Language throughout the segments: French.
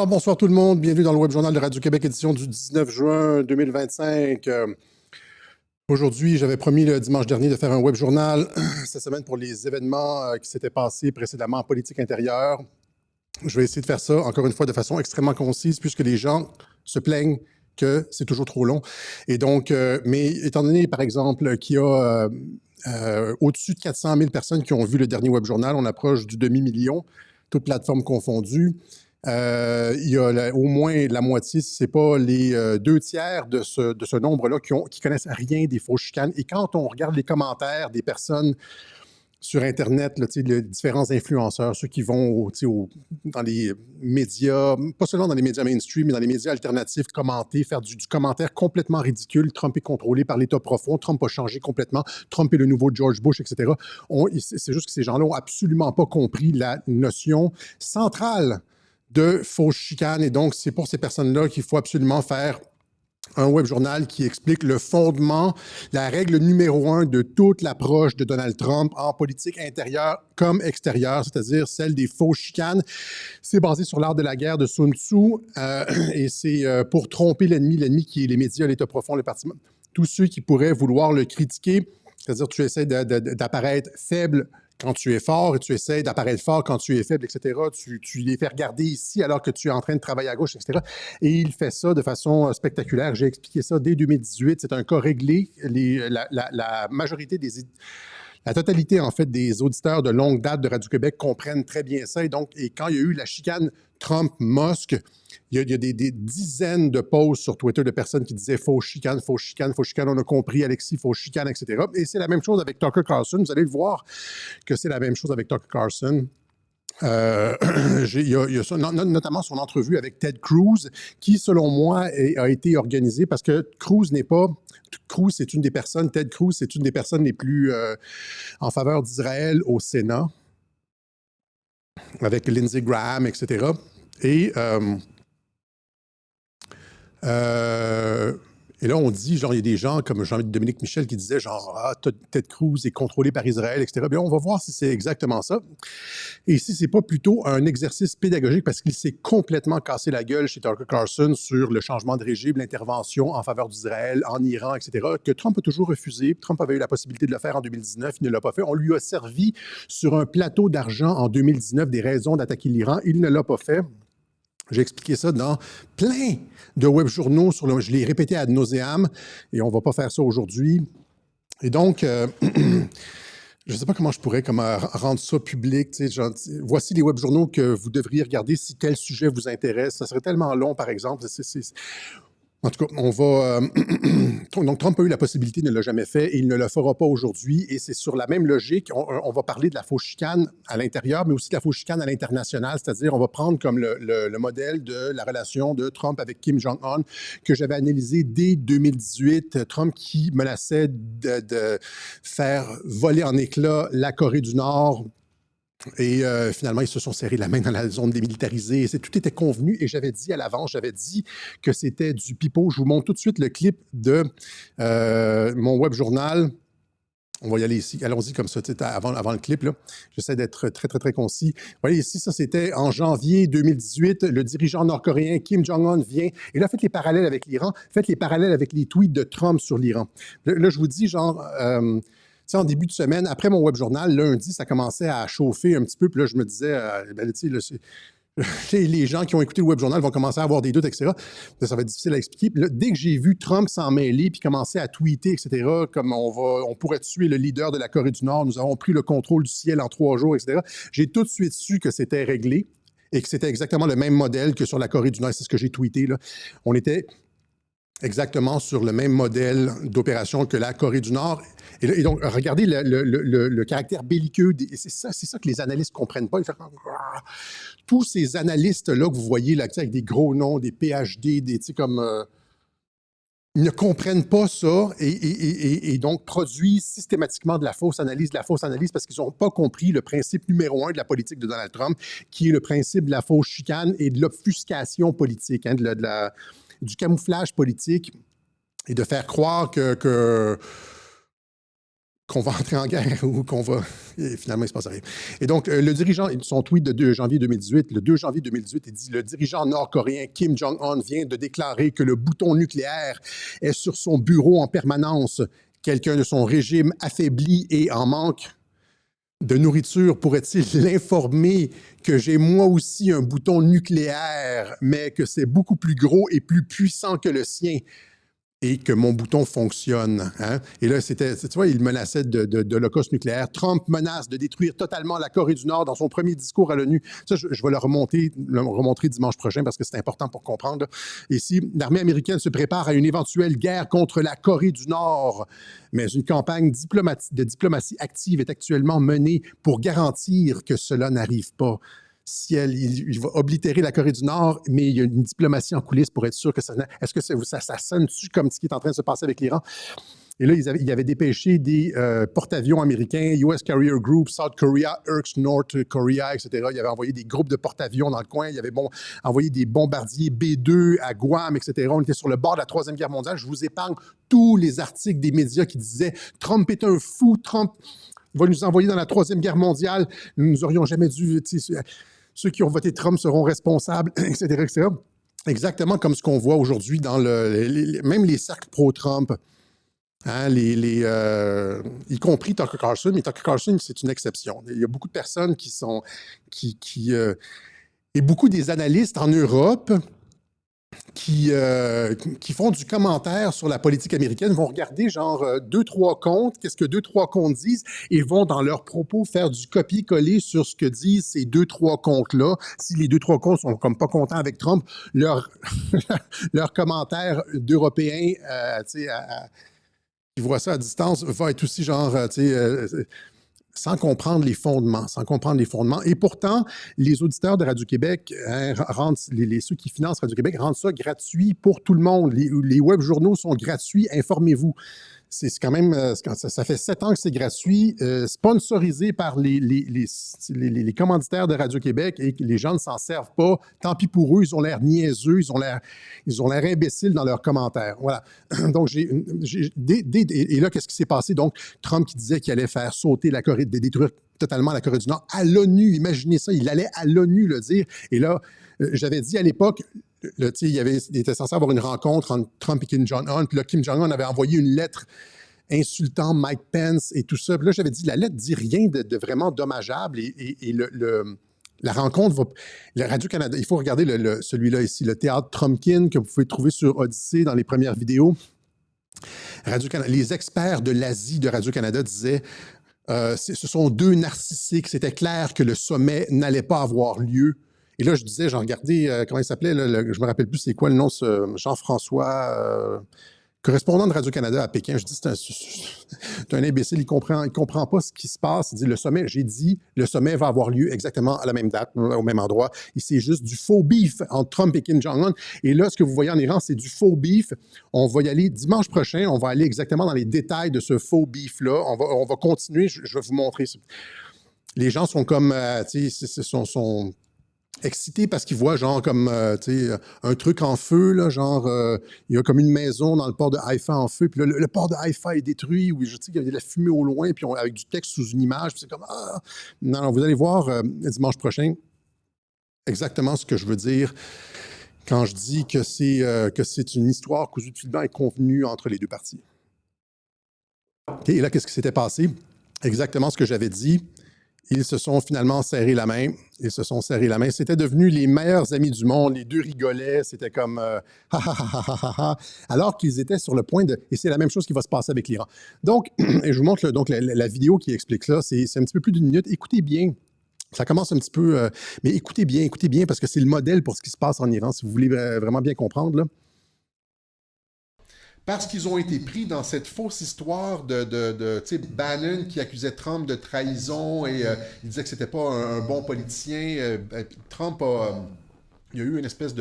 Alors, bonsoir tout le monde. Bienvenue dans le Web Journal de Radio-Québec, édition du 19 juin 2025. Aujourd'hui, j'avais promis le dimanche dernier de faire un Web Journal cette semaine pour les événements qui s'étaient passés précédemment en politique intérieure. Je vais essayer de faire ça, encore une fois, de façon extrêmement concise, puisque les gens se plaignent que c'est toujours trop long. Et donc, mais étant donné, par exemple, qu'il y a au-dessus de 400 000 personnes qui ont vu le dernier Web Journal, on approche du demi-million, toutes plateformes confondues. Il y a au moins la moitié, si ce n'est pas les 2/3 de ce nombre-là qui connaissent rien des fausses chicanes. Et quand on regarde les commentaires des personnes sur Internet, là, les différents influenceurs, ceux qui vont dans les médias, pas seulement dans les médias mainstream, mais dans les médias alternatifs, commenter, faire du commentaire complètement ridicule. Trump est contrôlé par l'État profond, Trump a changé complètement, Trump est le nouveau George Bush, etc. C'est juste que ces gens-là n'ont absolument pas compris la notion centrale de fausses chicanes. Et donc, c'est pour ces personnes-là qu'il faut absolument faire un web journal qui explique le fondement, la règle numéro 1 de toute l'approche de Donald Trump en politique intérieure comme extérieure, c'est-à-dire celle des fausses chicanes. C'est basé sur l'art de la guerre de Sun Tzu et c'est pour tromper l'ennemi qui est les médias, l'État profond, le parti. Tous ceux qui pourraient vouloir le critiquer, c'est-à-dire tu essaies d'apparaître faible quand tu es fort et tu essaies d'apparaître fort quand tu es faible, etc. Tu les fais regarder ici alors que tu es en train de travailler à gauche, etc. Et il fait ça de façon spectaculaire. J'ai expliqué ça dès 2018. C'est un cas réglé. La majorité la totalité, en fait, des auditeurs de longue date de Radio-Québec comprennent très bien ça. Et quand il y a eu la chicane Trump-Musk, il y a des dizaines de posts sur Twitter de personnes qui disaient « fausse chicane, fausse chicane, fausse chicane, on a compris, Alexis, fausse chicane, etc. » Et c'est la même chose avec Tucker Carlson. Vous allez le voir que c'est la même chose avec Tucker Carlson. Il y a ça, notamment son entrevue avec Ted Cruz, qui, selon moi, a été organisée parce que Cruz, c'est une des personnes, Ted Cruz, c'est une des personnes les plus en faveur d'Israël au Sénat, avec Lindsey Graham, etc. Et là, on dit, genre, il y a des gens comme Jean-Dominique Michel qui disaient, genre, Ted Cruz est contrôlé par Israël, etc. Bien, on va voir si c'est exactement ça. Et si c'est pas plutôt un exercice pédagogique parce qu'il s'est complètement cassé la gueule chez Tucker Carlson sur le changement de régime, l'intervention en faveur d'Israël, en Iran, etc., que Trump a toujours refusé. Trump avait eu la possibilité de le faire en 2019, il ne l'a pas fait. On lui a servi sur un plateau d'argent en 2019 des raisons d'attaquer l'Iran, il ne l'a pas fait. J'ai expliqué ça dans plein de web journaux. Je l'ai répété ad nauseam et on ne va pas faire ça aujourd'hui. Et donc, je ne sais pas comment je pourrais rendre ça public. Voici les web journaux que vous devriez regarder si tel sujet vous intéresse. Ça serait tellement long, par exemple. En tout cas, on va... Donc, Trump a eu la possibilité, il ne l'a jamais fait et il ne le fera pas aujourd'hui. Et c'est sur la même logique, on va parler de la fausse chicane à l'intérieur, mais aussi de la fausse chicane à l'international, c'est-à-dire on va prendre comme le modèle de la relation de Trump avec Kim Jong-un que j'avais analysé dès 2018. Trump qui menaçait de faire voler en éclats la Corée du Nord. Et finalement, ils se sont serrés la main dans la zone démilitarisée. Tout était convenu et j'avais dit à l'avance, j'avais dit que c'était du pipeau. Je vous montre tout de suite le clip de mon web journal. On va y aller ici. Allons-y comme ça, avant le clip. J'essaie d'être très, très, très concis. Vous voyez ici, ça c'était en janvier 2018. Le dirigeant nord-coréen Kim Jong-un vient. Et là, faites les parallèles avec l'Iran. Faites les parallèles avec les tweets de Trump sur l'Iran. Là, je vous dis, genre... en début de semaine, après mon web journal, lundi, ça commençait à chauffer un petit peu. Puis là, je me disais, les gens qui ont écouté le web journal vont commencer à avoir des doutes, etc. Ça va être difficile à expliquer. Puis là, dès que j'ai vu Trump s'en mêler puis commencer à tweeter, etc., comme on pourrait tuer le leader de la Corée du Nord, nous avons pris le contrôle du ciel en 3 jours, etc., j'ai tout de suite su que c'était réglé et que c'était exactement le même modèle que sur la Corée du Nord. C'est ce que j'ai tweeté, là. On était exactement sur le même modèle d'opération que la Corée du Nord. Et donc, regardez le caractère belliqueux. C'est ça que les analystes ne comprennent pas. Tous ces analystes-là que vous voyez là, avec des gros noms, des PhD, ils ne comprennent pas ça et donc produisent systématiquement de la fausse analyse parce qu'ils n'ont pas compris le principe numéro 1 de la politique de Donald Trump, qui est le principe de la fausse chicane et de l'obfuscation politique, du camouflage politique et de faire croire que qu'on va entrer en guerre ou qu'on va... Et finalement, il ne se passe rien. Et donc, le dirigeant, son tweet de 2 janvier 2018, le 2 janvier 2018, il dit « Le dirigeant nord-coréen Kim Jong-un vient de déclarer que le bouton nucléaire est sur son bureau en permanence. Quelqu'un de son régime affaibli et en manque de nourriture pourrait-il l'informer que j'ai moi aussi un bouton nucléaire, mais que c'est beaucoup plus gros et plus puissant que le sien? » Et que mon bouton fonctionne. Hein? Et là, tu vois, il menaçait d'holocauste nucléaire. Trump menace de détruire totalement la Corée du Nord dans son premier discours à l'ONU. Ça, je vais le remontrer dimanche prochain parce que c'est important pour comprendre. Ici, l'armée américaine se prépare à une éventuelle guerre contre la Corée du Nord. Mais une campagne de diplomatie active est actuellement menée pour garantir que cela n'arrive pas. Si il va oblitérer la Corée du Nord, mais il y a une diplomatie en coulisses pour être sûr que ça... Est-ce que ça sonne-tu comme ce qui est en train de se passer avec l'Iran? Et là, ils avaient dépêché des porte-avions américains, US Carrier Group, South Korea, Irks, North Korea, etc. Ils avaient envoyé des groupes de porte-avions dans le coin. Ils avaient envoyé des bombardiers B-2 à Guam, etc. On était sur le bord de la Troisième Guerre mondiale. Je vous épargne tous les articles des médias qui disaient « Trump est un fou, Trump va nous envoyer dans la Troisième Guerre mondiale. Nous n'aurions jamais dû... » Ceux qui ont voté Trump seront responsables, etc., etc. Exactement comme ce qu'on voit aujourd'hui dans même les cercles pro-Trump, hein, y compris Tucker Carlson, mais Tucker Carlson, c'est une exception. Il y a beaucoup de personnes et beaucoup des analystes en Europe qui font du commentaire sur la politique américaine, vont regarder genre 2-3 comptes, qu'est-ce que 2-3 comptes disent, et vont dans leurs propos faire du copier-coller sur ce que disent ces 2-3 comptes-là. Si les 2-3 comptes sont comme pas contents avec Trump, leur commentaire d'Européens, qui voient ça à distance, va être aussi genre, sans comprendre les fondements, Et pourtant, les auditeurs de Radio-Québec, hein, ceux qui financent Radio-Québec, rendent ça gratuit pour tout le monde. Les web journaux sont gratuits, informez-vous. C'est quand même, ça fait 7 ans que c'est gratuit, sponsorisé par les commanditaires de Radio-Québec, et les gens ne s'en servent pas. Tant pis pour eux, ils ont l'air niaiseux, ils ont l'air imbéciles dans leurs commentaires. Voilà. Donc, et là, qu'est-ce qui s'est passé? Donc, Trump qui disait qu'il allait faire sauter la Corée, de détruire totalement la Corée du Nord à l'ONU. Imaginez ça, il allait à l'ONU le dire. Et là, j'avais dit à l'époque, il était censé avoir une rencontre entre Trump et Kim Jong-un. Puis là, Kim Jong-un avait envoyé une lettre insultant Mike Pence et tout ça. Puis là, j'avais dit, la lettre dit rien de vraiment dommageable. Et la rencontre va... Le Radio-Canada, il faut regarder celui-là ici, le théâtre Trumpkin, que vous pouvez trouver sur Odyssée dans les premières vidéos. Les experts de l'Asie de Radio-Canada disaient... ce sont 2 narcissiques. C'était clair que le sommet n'allait pas avoir lieu. Et là, je disais, j'ai regardé, comment il s'appelait, je ne me rappelle plus c'est quoi le nom, Jean-François, correspondant de Radio-Canada à Pékin. Je dis, c'est un imbécile, il comprend pas ce qui se passe. Il dit, le sommet va avoir lieu exactement à la même date, au même endroit. C'est juste du faux beef entre Trump et Kim Jong-un. Et là, ce que vous voyez en Iran, c'est du faux beef. On va y aller dimanche prochain, on va aller exactement dans les détails de ce faux beef-là. On va continuer, je vais vous montrer. Les gens sont comme, sont excités parce qu'ils voient genre comme un truc en feu, là, genre il y a comme une maison dans le port de Haïfa en feu, puis là, le port de Haïfa est détruit, oui, je sais qu'il y avait de la fumée au loin, puis avec du texte sous une image, puis c'est comme ah! Non, vous allez voir dimanche prochain exactement ce que je veux dire quand je dis que c'est une histoire cousue de fil blanc et convenue entre les 2 parties. Okay, et là, qu'est-ce qui s'était passé? Exactement ce que j'avais dit. Ils se sont finalement serrés la main. C'était devenu les meilleurs amis du monde. Les 2 rigolaient. C'était comme ha, ha, ha, ha, ha, ha, alors qu'ils étaient sur le point de... Et c'est la même chose qui va se passer avec l'Iran. Donc, et je vous montre donc la vidéo qui explique ça. C'est un petit peu plus d'1 minute. Écoutez bien. Ça commence un petit peu... mais écoutez bien, parce que c'est le modèle pour ce qui se passe en Iran, si vous voulez vraiment bien comprendre, là. Parce qu'ils ont été pris dans cette fausse histoire de Bannon qui accusait Trump de trahison et il disait que c'était pas un bon politicien. Trump il y a eu une espèce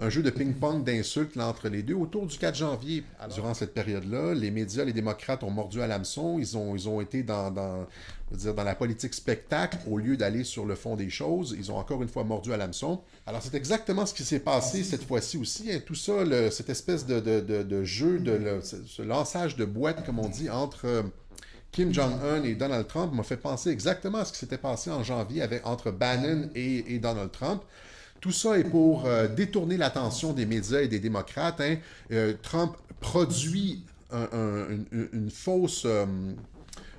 un jeu de ping-pong d'insultes entre les deux autour du 4 janvier. Alors, durant cette période-là, les médias, les démocrates ont mordu à l'hameçon. Ils ont été dans la politique spectacle au lieu d'aller sur le fond des choses. Ils ont encore une fois mordu à l'hameçon. Alors, c'est exactement ce qui s'est passé cette fois-ci aussi. Hein. Tout ça, cette espèce de jeu, ce lançage de boîtes, comme on dit, entre Kim Jong-un et Donald Trump m'a fait penser exactement à ce qui s'était passé en janvier entre Bannon et Donald Trump. Tout ça est pour détourner l'attention des médias et des démocrates. Hein. Trump produit une fausse,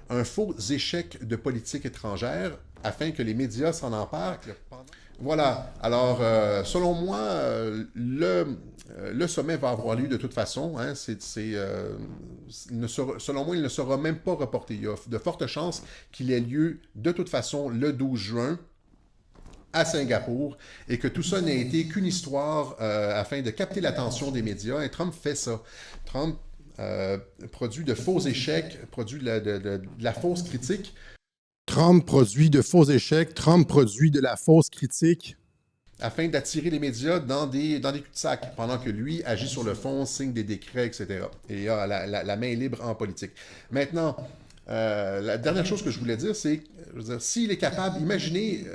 un faux échec de politique étrangère afin que les médias s'en emparent. Voilà. Alors, selon moi, le sommet va avoir lieu de toute façon. Hein. Selon moi, il ne sera même pas reporté. Il y a de fortes chances qu'il ait lieu de toute façon le 12 juin à Singapour et que tout ça n'a été qu'une histoire afin de capter l'attention des médias. Et Trump fait ça. Trump produit de faux échecs, produit de la fausse critique. Trump produit de faux échecs, Trump produit de la fausse critique. Afin d'attirer les médias dans des cul-de-sac, pendant que lui agit sur le fond, signe des décrets, etc. Et il a la main libre en politique. Maintenant, la dernière chose que je voulais dire, c'est, s'il est capable, imaginez,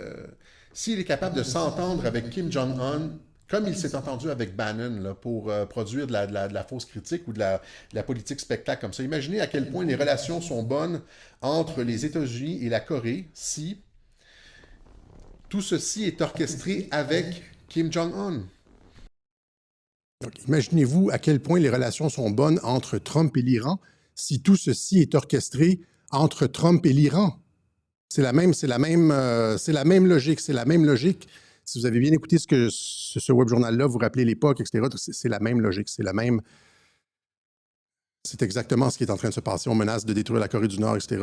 s'il est capable de s'entendre avec Kim Jong-un, comme il s'est entendu avec Bannon là, pour produire de la fausse critique ou de la politique spectacle comme ça. Imaginez à quel point les relations sont bonnes entre les États-Unis et la Corée si tout ceci est orchestré avec Kim Jong-un. Imaginez-vous à quel point les relations sont bonnes entre Trump et l'Iran si tout ceci est orchestré entre Trump et l'Iran. C'est la même logique, c'est la même logique. Si vous avez bien écouté ce web journal-là, vous vous rappelez l'époque, etc., c'est la même logique, c'est exactement ce qui est en train de se passer. On menace de détruire la Corée du Nord, etc.,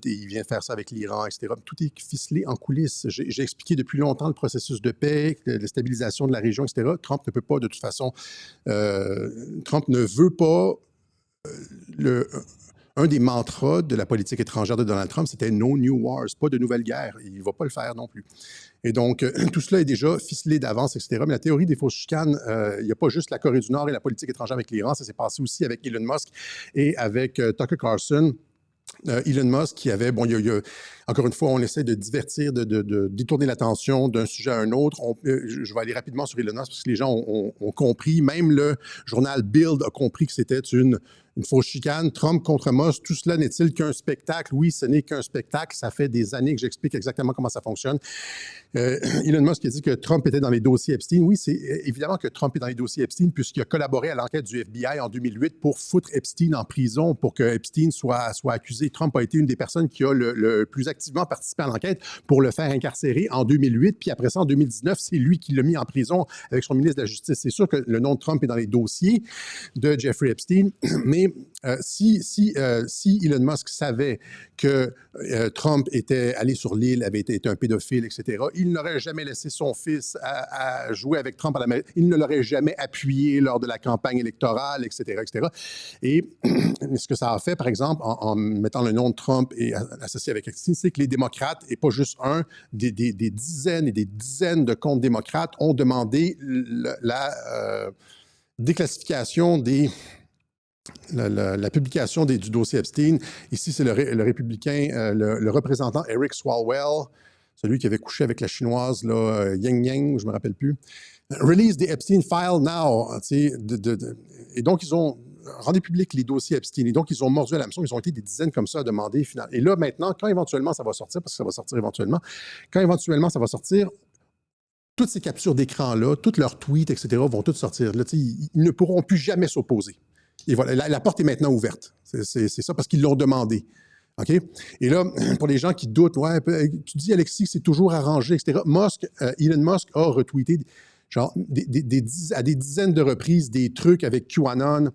il vient faire ça avec l'Iran, etc. Tout est ficelé en coulisses. J'ai expliqué depuis longtemps le processus de paix, de stabilisation de la région, etc. Trump ne peut pas, de toute façon, Trump ne veut pas un des mantras de la politique étrangère de Donald Trump, c'était « No new wars », pas de nouvelles guerres. Il ne va pas le faire non plus. Et donc, tout cela est déjà ficelé d'avance, etc. Mais la théorie des fausses chicanes, il n'y a pas juste la Corée du Nord et la politique étrangère avec l'Iran, ça s'est passé aussi avec Elon Musk et avec Tucker Carlson. Elon Musk qui avait, encore une fois, on essaie de divertir, de détourner l'attention d'un sujet à un autre. Je vais aller rapidement sur Elon Musk parce que les gens ont compris, même le journal Bild a compris que c'était une fausse chicane. Trump contre Musk, tout cela n'est-il qu'un spectacle? Oui, ce n'est qu'un spectacle. Ça fait des années que j'explique exactement comment ça fonctionne. Elon Musk a dit que Trump était dans les dossiers Epstein. Oui, c'est évidemment que Trump est dans les dossiers Epstein puisqu'il a collaboré à l'enquête du FBI en 2008 pour foutre Epstein en prison, pour que Epstein soit accusé. Trump a été une des personnes qui a le plus activement participé à l'enquête pour le faire incarcérer en 2008. Puis après ça, en 2019, c'est lui qui l'a mis en prison avec son ministre de la Justice. C'est sûr que le nom de Trump est dans les dossiers de Jeffrey Epstein, mais si Elon Musk savait que Trump était allé sur l'île, avait été un pédophile, etc., il n'aurait jamais laissé son fils à jouer avec Trump à la maison. Il ne l'aurait jamais appuyé lors de la campagne électorale, etc., etc. Et ce que ça a fait, par exemple, en mettant le nom de Trump et associé avec Epstein, c'est que les démocrates, et pas juste un, des dizaines et des dizaines de comptes démocrates ont demandé la déclassification la publication du dossier Epstein. Ici, c'est le républicain, le représentant Eric Swalwell, celui qui avait couché avec la chinoise Yang Yang, je ne me rappelle plus. Release the Epstein file now. Et donc, ils ont rendu public les dossiers Epstein. Et donc, ils ont mordu à l'hameçon. Ils ont été des dizaines comme ça à demander. Et là, maintenant, quand éventuellement ça va sortir, parce que ça va sortir éventuellement, quand éventuellement ça va sortir, toutes ces captures d'écran-là, tous leurs tweets, etc., vont toutes sortir. Là, ils ne pourront plus jamais s'opposer. Et voilà, la porte est maintenant ouverte. C'est ça parce qu'ils l'ont demandé. OK? Et là, pour les gens qui doutent, ouais, tu dis, Alexis, que c'est toujours arrangé, etc. Elon Musk a retweeté genre, à des dizaines de reprises des trucs avec QAnon,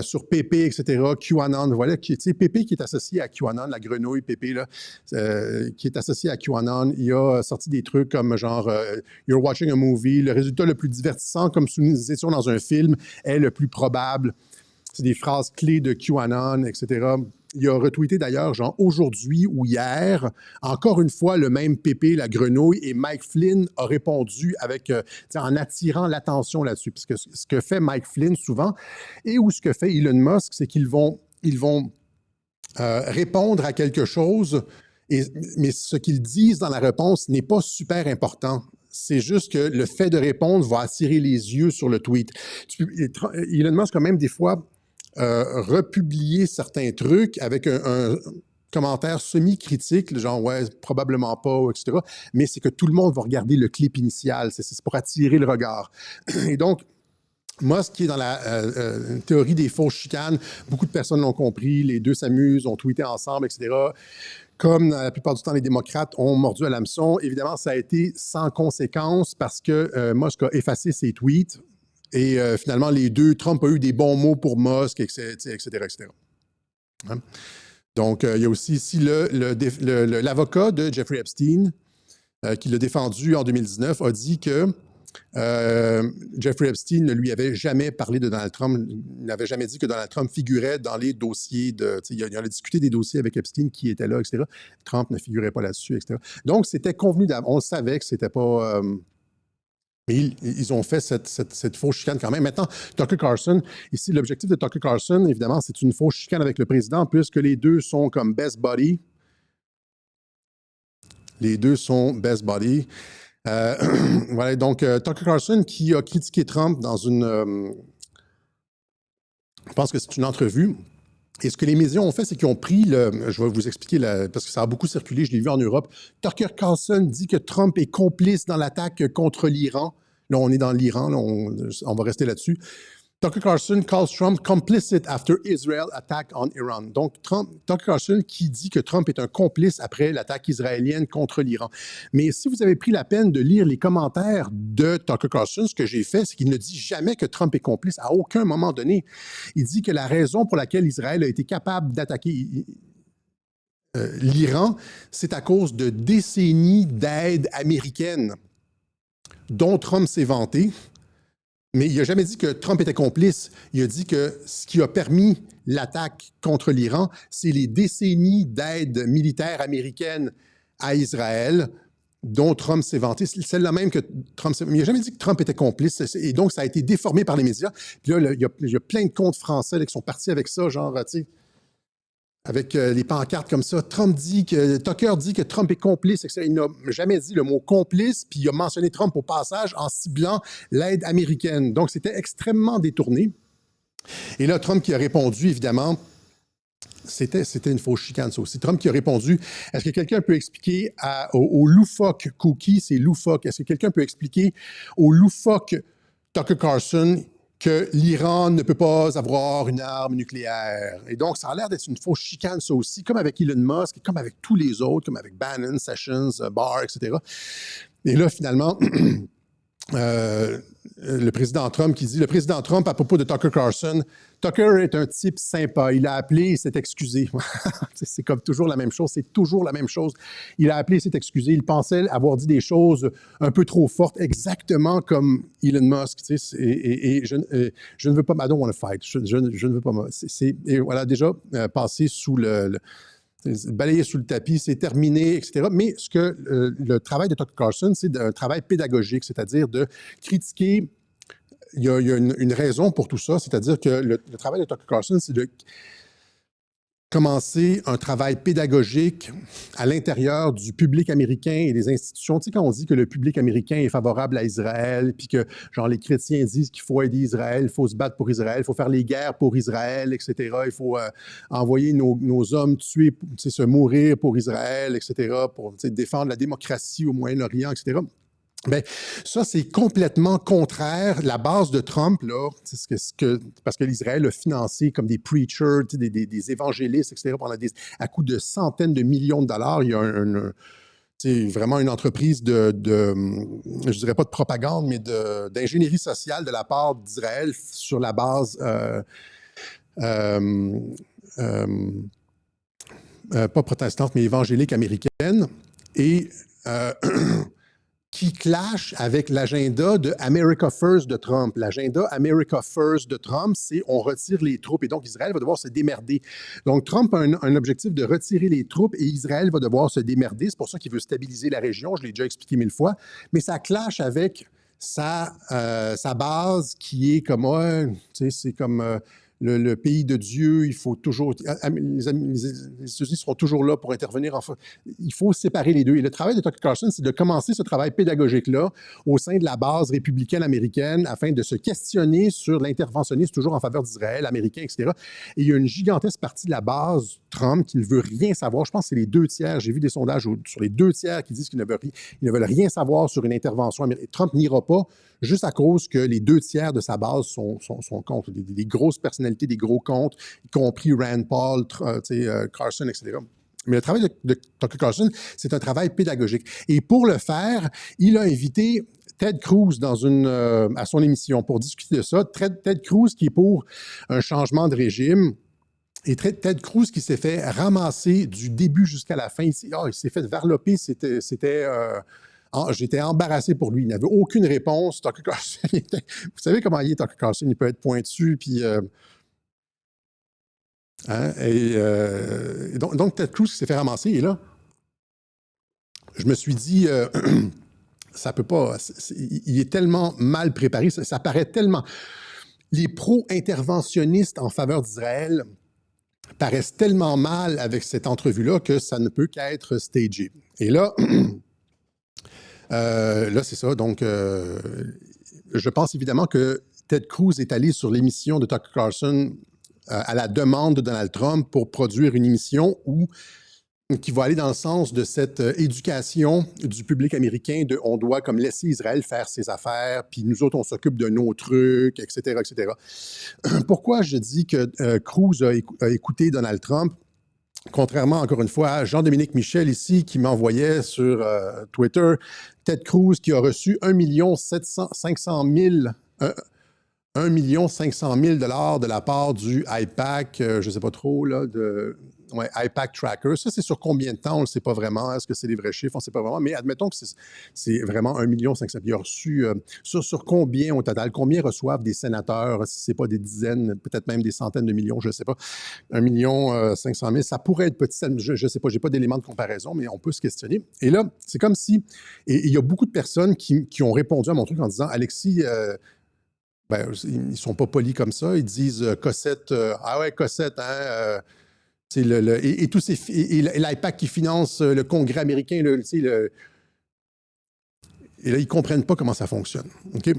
sur PP, etc., QAnon, voilà, PP qui est associé à QAnon, la grenouille PP, là, qui est associé à QAnon, il a sorti des trucs comme genre You're watching a movie, le résultat le plus divertissant, comme si nous étions dans un film, est le plus probable. C'est des phrases clés de QAnon, etc. Il a retweeté d'ailleurs, genre aujourd'hui ou hier, encore une fois, le même Pépé, la grenouille, et Mike Flynn a répondu en attirant l'attention là-dessus. Parce que ce que fait Mike Flynn souvent, et ou ce que fait Elon Musk, c'est qu'ils vont répondre à quelque chose, mais ce qu'ils disent dans la réponse n'est pas super important. C'est juste que le fait de répondre va attirer les yeux sur le tweet. Elon Musk a même des fois republier certains trucs avec commentaires semi-critiques, genre « ouais, probablement pas », etc. Mais c'est que tout le monde va regarder le clip initial. C'est pour attirer le regard. Et donc, Musk, qui est dans la théorie des fausses chicanes, beaucoup de personnes l'ont compris, les deux s'amusent, ont tweeté ensemble, etc. Comme la plupart du temps, les démocrates ont mordu à l'hameçon. Évidemment, ça a été sans conséquence parce que Musk a effacé ses tweets et finalement, les deux, Trump a eu des bons mots pour Musk, etc., etc. Hein? Donc, il y a aussi ici l'avocat de Jeffrey Epstein qui l'a défendu en 2019, a dit que Jeffrey Epstein ne lui avait jamais parlé de Donald Trump, il n'avait jamais dit que Donald Trump figurait dans les dossiers de... Il a discuté des dossiers avec Epstein qui était là, etc. Trump ne figurait pas là-dessus, etc. Donc, c'était convenu d'avance. On le savait que c'était pas... mais ils ont fait cette fausse chicane quand même. Maintenant, Tucker Carlson, ici, l'objectif de Tucker Carlson, évidemment, c'est une fausse chicane avec le président, puisque les deux sont comme best buddy. Les deux sont best buddy. Voilà, donc Tucker Carlson qui a critiqué Trump dans une... je pense que c'est une entrevue. Et ce que les médias ont fait, c'est qu'ils ont pris je vais vous expliquer, parce que ça a beaucoup circulé, je l'ai vu en Europe. Tucker Carlson dit que Trump est complice dans l'attaque contre l'Iran. Là, on est dans l'Iran, on va rester là-dessus. Tucker Carlson calls Trump complicit after Israel attack on Iran. Donc, Tucker Carlson qui dit que Trump est un complice après l'attaque israélienne contre l'Iran. Mais si vous avez pris la peine de lire les commentaires de Tucker Carlson, ce que j'ai fait, c'est qu'il ne dit jamais que Trump est complice à aucun moment donné. Il dit que la raison pour laquelle Israël a été capable d'attaquer l'Iran, c'est à cause de décennies d'aide américaine dont Trump s'est vanté. Mais il n'a jamais dit que Trump était complice. Il a dit que ce qui a permis l'attaque contre l'Iran, c'est les décennies d'aide militaire américaine à Israël dont Trump s'est vanté. C'est celle-là même que Trump s'est... Mais il n'a jamais dit que Trump était complice. Et donc, ça a été déformé par les médias. Puis là, il y a plein de comptes français là, qui sont partis avec ça, genre, tu sais, avec les pancartes comme ça. Tucker dit que Trump est complice, etc. Il n'a jamais dit le mot complice, puis il a mentionné Trump au passage en ciblant l'aide américaine. Donc, c'était extrêmement détourné. Et là, Trump qui a répondu, évidemment, c'était une fausse chicane, ça aussi. Trump qui a répondu, est-ce que quelqu'un peut expliquer au loufoque cookie, c'est loufoque, est-ce que quelqu'un peut expliquer au loufoque Tucker Carlson que l'Iran ne peut pas avoir une arme nucléaire. Et donc, ça a l'air d'être une fausse chicane, ça aussi, comme avec Elon Musk, comme avec tous les autres, comme avec Bannon, Sessions, Barr, etc. Et là, finalement, le président Trump qui dit, le président Trump, à propos de Tucker Carlson, Tucker est un type sympa. Il a appelé et s'est excusé. C'est comme toujours la même chose. C'est toujours la même chose. Il a appelé et s'est excusé. Il pensait avoir dit des choses un peu trop fortes, exactement comme Elon Musk. Et je ne veux pas, I don't want to fight. Je ne veux pas. Et voilà, déjà, passer sous balayer sous le tapis, c'est terminé, etc. Mais le travail de Tucker Carlson, c'est un travail pédagogique, c'est-à-dire de critiquer. Il y a une raison pour tout ça, c'est-à-dire que le travail de Tucker Carlson, c'est de commencer un travail pédagogique à l'intérieur du public américain et des institutions. Tu sais, quand on dit que le public américain est favorable à Israël, puis que, genre, les chrétiens disent qu'il faut aider Israël, il faut se battre pour Israël, il faut faire les guerres pour Israël, etc. Il faut envoyer nos hommes tuer, tu sais, se mourir pour Israël, etc., pour défendre la démocratie au Moyen-Orient, etc. Bien, ça, c'est complètement contraire. La base de Trump, là, parce que l'Israël a financé comme des preachers, des évangélistes, etc., à coût de centaines de millions de dollars. Il y a vraiment une entreprise je dirais pas de propagande, mais d'ingénierie sociale de la part d'Israël sur la base pas protestante, mais évangélique américaine. Et qui clash avec l'agenda de America First de Trump. L'agenda America First de Trump, c'est on retire les troupes et donc Israël va devoir se démerder. Donc Trump a un objectif de retirer les troupes et Israël va devoir se démerder. C'est pour ça qu'il veut stabiliser la région, je l'ai déjà expliqué 1000 fois, mais ça clash avec sa base qui est comme, c'est comme le pays de Dieu, il faut toujours, les États-Unis seront toujours là pour intervenir. Il faut séparer les deux. Et le travail de Tucker Carlson, c'est de commencer ce travail pédagogique-là au sein de la base républicaine américaine afin de se questionner sur l'interventionnisme toujours en faveur d'Israël, américain, etc. Et il y a une gigantesque partie de la base Trump qui ne veut rien savoir. Je pense que c'est les 2 tiers. J'ai vu des sondages sur les 2 tiers qui disent qu'ils ne veulent rien savoir sur une intervention américaine. Trump n'ira pas juste à cause que les 2 tiers de sa base sont contre. Des grosses personnalités, des gros comptes, y compris Rand Paul, Carson, etc. Mais le travail de Tucker Carlson, c'est un travail pédagogique. Et pour le faire, il a invité Ted Cruz à son émission pour discuter de ça. Ted Cruz qui est pour un changement de régime. Et Ted Cruz qui s'est fait ramasser du début jusqu'à la fin. Il s'est fait varloper. J'étais embarrassé pour lui. Il n'avait aucune réponse. Tucker Carlson, vous savez comment il est, Tucker Carlson? Il peut être pointu, puis... donc, Ted Cruz s'est fait ramasser. Et là, je me suis dit, ça peut pas... il est tellement mal préparé. Ça paraît tellement... Les pro-interventionnistes en faveur d'Israël paraissent tellement mal avec cette entrevue-là que ça ne peut qu'être stagé. Et là... là, c'est ça. Donc, je pense évidemment que Ted Cruz est allé sur l'émission de Tucker Carlson à la demande de Donald Trump pour produire une émission qui va aller dans le sens de cette éducation du public américain de on doit comme laisser Israël faire ses affaires, puis nous autres, on s'occupe de nos trucs, etc., etc. Pourquoi je dis que Cruz a écouté Donald Trump? Contrairement, encore une fois, à Jean-Dominique Michel ici, qui m'envoyait sur Twitter, Ted Cruz qui a reçu 1 500 000 $ de la part du IPAC, je ne sais pas trop, là, IPAC Tracker. Ça, c'est sur combien de temps? On ne le sait pas vraiment. Est-ce que c'est les vrais chiffres? On ne sait pas vraiment. Mais admettons que c'est vraiment 1 500 000 $. Il a reçu sur combien au total? Combien reçoivent des sénateurs? Si ce n'est pas des dizaines, peut-être même des centaines de millions, je ne sais pas. 1 500 000 $, ça pourrait être petit. Je ne sais pas, je n'ai pas d'éléments de comparaison, mais on peut se questionner. Et là, c'est comme si... Et il y a beaucoup de personnes qui ont répondu à mon truc en disant « Alexis... ils ne sont pas polis comme ça. Ils disent Cossette, ah ouais, Cossette, hein, c'est et tous ces et l'IPAC qui finance le Congrès américain, et là, ils ne comprennent pas comment ça fonctionne. OK?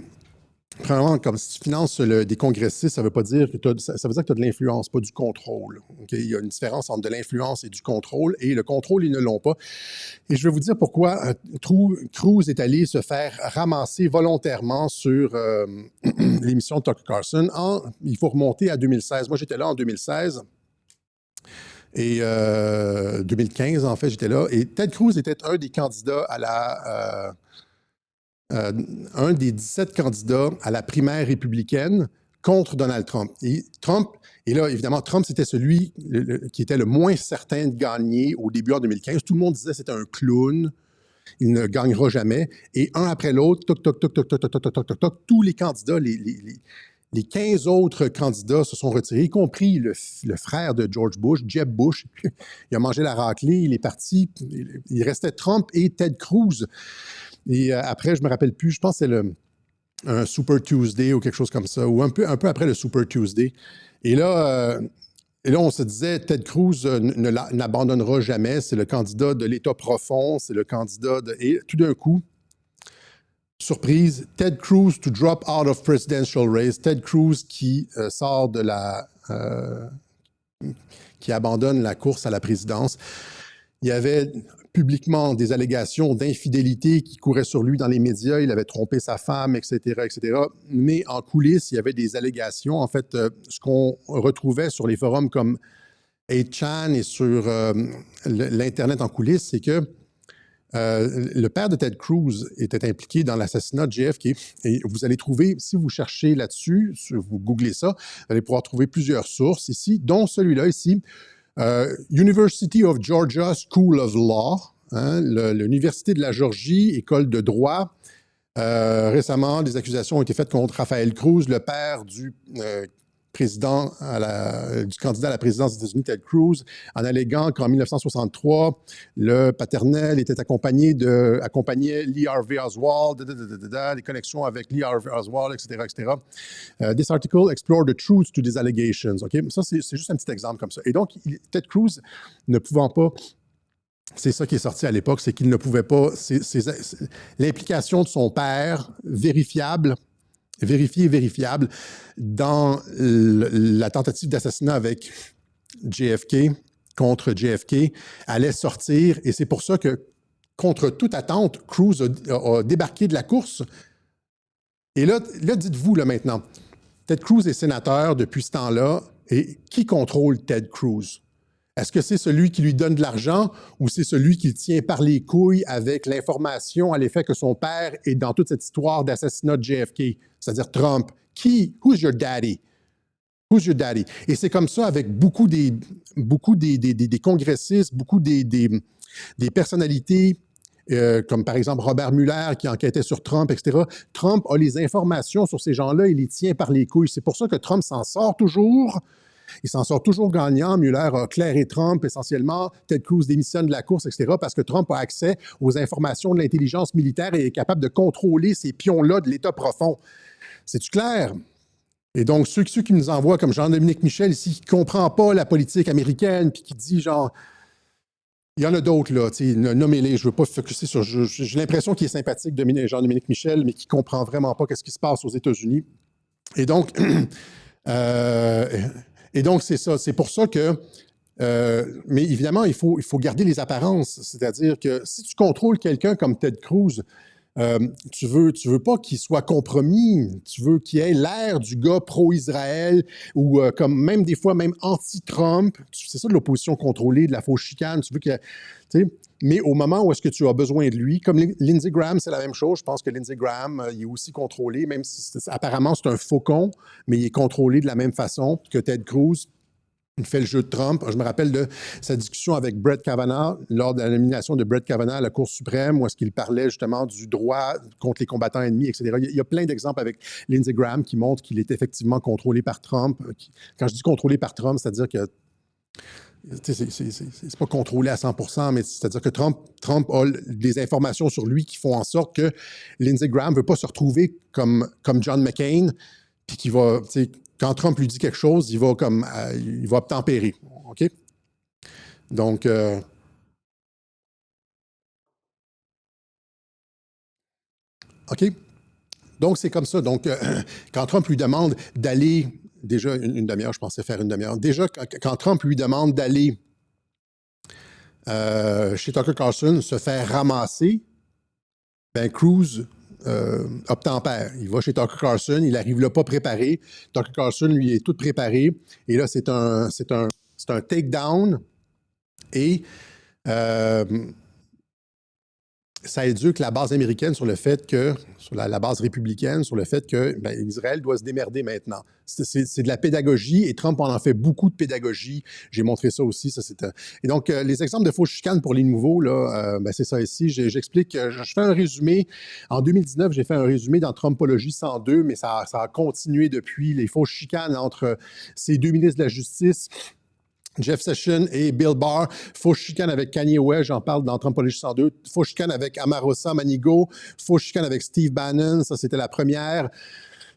Premièrement, comme si tu finances des congressistes, ça veut pas dire que ça veut dire que tu as de l'influence, pas du contrôle. OK? Il y a une différence entre de l'influence et du contrôle, et le contrôle, ils ne l'ont pas. Et je vais vous dire pourquoi Cruz est allé se faire ramasser volontairement sur l'émission de Tucker Carlson. Il faut remonter à 2016. Moi, j'étais là en 2016. Et 2015, en fait, j'étais là. Et Ted Cruz était un des candidats à la... un des 17 candidats à la primaire républicaine contre Donald Trump. Et là, évidemment, Trump, c'était celui qui était le moins certain de gagner au début en 2015. Tout le monde disait que c'était un clown, il ne gagnera jamais. Et un après l'autre, tous les candidats, les 15 autres candidats se sont retirés, y compris le frère de George Bush, Jeb Bush. Il a mangé la raclée, il est parti. Il restait Trump et Ted Cruz. Et après, je ne me rappelle plus, je pense que c'est un Super Tuesday ou quelque chose comme ça, ou un peu après le Super Tuesday. Et là, on se disait, Ted Cruz n'abandonnera jamais, c'est le candidat de l'État profond, c'est le candidat de... Et tout d'un coup, surprise, Ted Cruz to drop out of presidential race, Ted Cruz qui sort de qui abandonne la course à la présidence. Il y avait publiquement des allégations d'infidélité qui couraient sur lui dans les médias. Il avait trompé sa femme, etc., etc. Mais en coulisses, il y avait des allégations. En fait, ce qu'on retrouvait sur les forums comme 8chan et sur l'Internet en coulisses, c'est que le père de Ted Cruz était impliqué dans l'assassinat de JFK. Et vous allez trouver, si vous cherchez là-dessus, vous googlez ça, vous allez pouvoir trouver plusieurs sources ici, dont celui-là ici, University of Georgia School of Law, hein, l'Université de la Georgie, école de droit. Récemment, des accusations ont été faites contre Rafael Cruz, le père du du candidat à la présidence des États-Unis, Ted Cruz, en alléguant qu'en 1963, le paternel était accompagnait Lee Harvey Oswald, les connexions avec Lee Harvey Oswald, etc., etc. This article explore the truth to these allegations. Okay? Ça, c'est juste un petit exemple comme ça. Et donc, Ted Cruz, ne pouvant pas, c'est ça qui est sorti à l'époque, c'est qu'il ne pouvait pas, l'implication de son père, vérifiée et vérifiable, dans la tentative d'assassinat avec JFK, contre JFK, allait sortir. Et c'est pour ça que, contre toute attente, Cruz a débarqué de la course. Et là dites-vous là, maintenant, Ted Cruz est sénateur depuis ce temps-là. Et qui contrôle Ted Cruz? Est-ce que c'est celui qui lui donne de l'argent ou c'est celui qui le tient par les couilles avec l'information à l'effet que son père est dans toute cette histoire d'assassinat de JFK, c'est-à-dire Trump? Who's your daddy? Who's your daddy? Et c'est comme ça avec beaucoup des congressistes, beaucoup des personnalités, comme par exemple Robert Mueller qui enquêtait sur Trump, etc. Trump a les informations sur ces gens-là, il les tient par les couilles. C'est pour ça que Trump s'en sort toujours. Il s'en sort toujours gagnant. Mueller a clairé Trump essentiellement. Ted Cruz démissionne de la course, etc. parce que Trump a accès aux informations de l'intelligence militaire et est capable de contrôler ces pions-là de l'État profond. C'est-tu clair? Et donc, ceux qui nous envoient, comme Jean-Dominique Michel ici, qui ne comprend pas la politique américaine, puis qui dit genre... Il y en a d'autres, là, nommez-les, je ne veux pas focusser sur... J'ai l'impression qu'il est sympathique, Jean-Dominique Michel, mais qui ne comprend vraiment pas ce qui se passe aux États-Unis. Et donc... Et donc, c'est ça. C'est pour ça que... mais évidemment, il faut garder les apparences. C'est-à-dire que si tu contrôles quelqu'un comme Ted Cruz, tu veux pas qu'il soit compromis. Tu veux qu'il ait l'air du gars pro-Israël ou comme même des fois, même anti-Trump. C'est ça de l'opposition contrôlée, de la fausse chicane. Tu veux que... Mais au moment où est-ce que tu as besoin de lui, comme Lindsey Graham, c'est la même chose. Je pense que Lindsey Graham, il est aussi contrôlé, même si apparemment c'est un faucon, mais il est contrôlé de la même façon que Ted Cruz. Il fait le jeu de Trump. Je me rappelle de sa discussion avec Brett Kavanaugh lors de la nomination de Brett Kavanaugh à la Cour suprême, où est-ce qu'il parlait justement du droit contre les combattants ennemis, etc. Il y a plein d'exemples avec Lindsey Graham qui montrent qu'il est effectivement contrôlé par Trump. Quand je dis contrôlé par Trump, c'est-à-dire que c'est pas contrôlé à 100%, mais c'est-à-dire que Trump a des informations sur lui qui font en sorte que Lindsey Graham ne veut pas se retrouver comme John McCain, puis qu'il va, quand Trump lui dit quelque chose, il va obtempérer. OK? Donc, OK? Donc, c'est comme ça. Donc, quand Trump lui demande d'aller, déjà une demi-heure, je pensais faire une demi-heure, déjà, quand Trump lui demande d'aller chez Tucker Carlson, se faire ramasser, ben Cruz obtempère. Il va chez Tucker Carlson, il arrive là pas préparé. Tucker Carlson, lui, est tout préparé. Et là, c'est un takedown. Et ça éduque la base américaine sur le fait que, sur la base républicaine, sur le fait que Israël doit se démerder maintenant. C'est de la pédagogie et Trump en fait beaucoup de pédagogie. J'ai montré ça aussi. Et donc, les exemples de fausses chicanes pour les nouveaux, là, c'est ça ici. J'explique, je fais un résumé. En 2019, j'ai fait un résumé dans Trumpologie 102, mais ça a continué depuis les fausses chicanes entre ces deux ministres de la Justice, Jeff Sessions et Bill Barr. Fausse chicane avec Kanye West, j'en parle dans Trumpologie 102. Fausse chicane avec Omarosa Manigault. Fausse chicane avec Steve Bannon, ça c'était la première.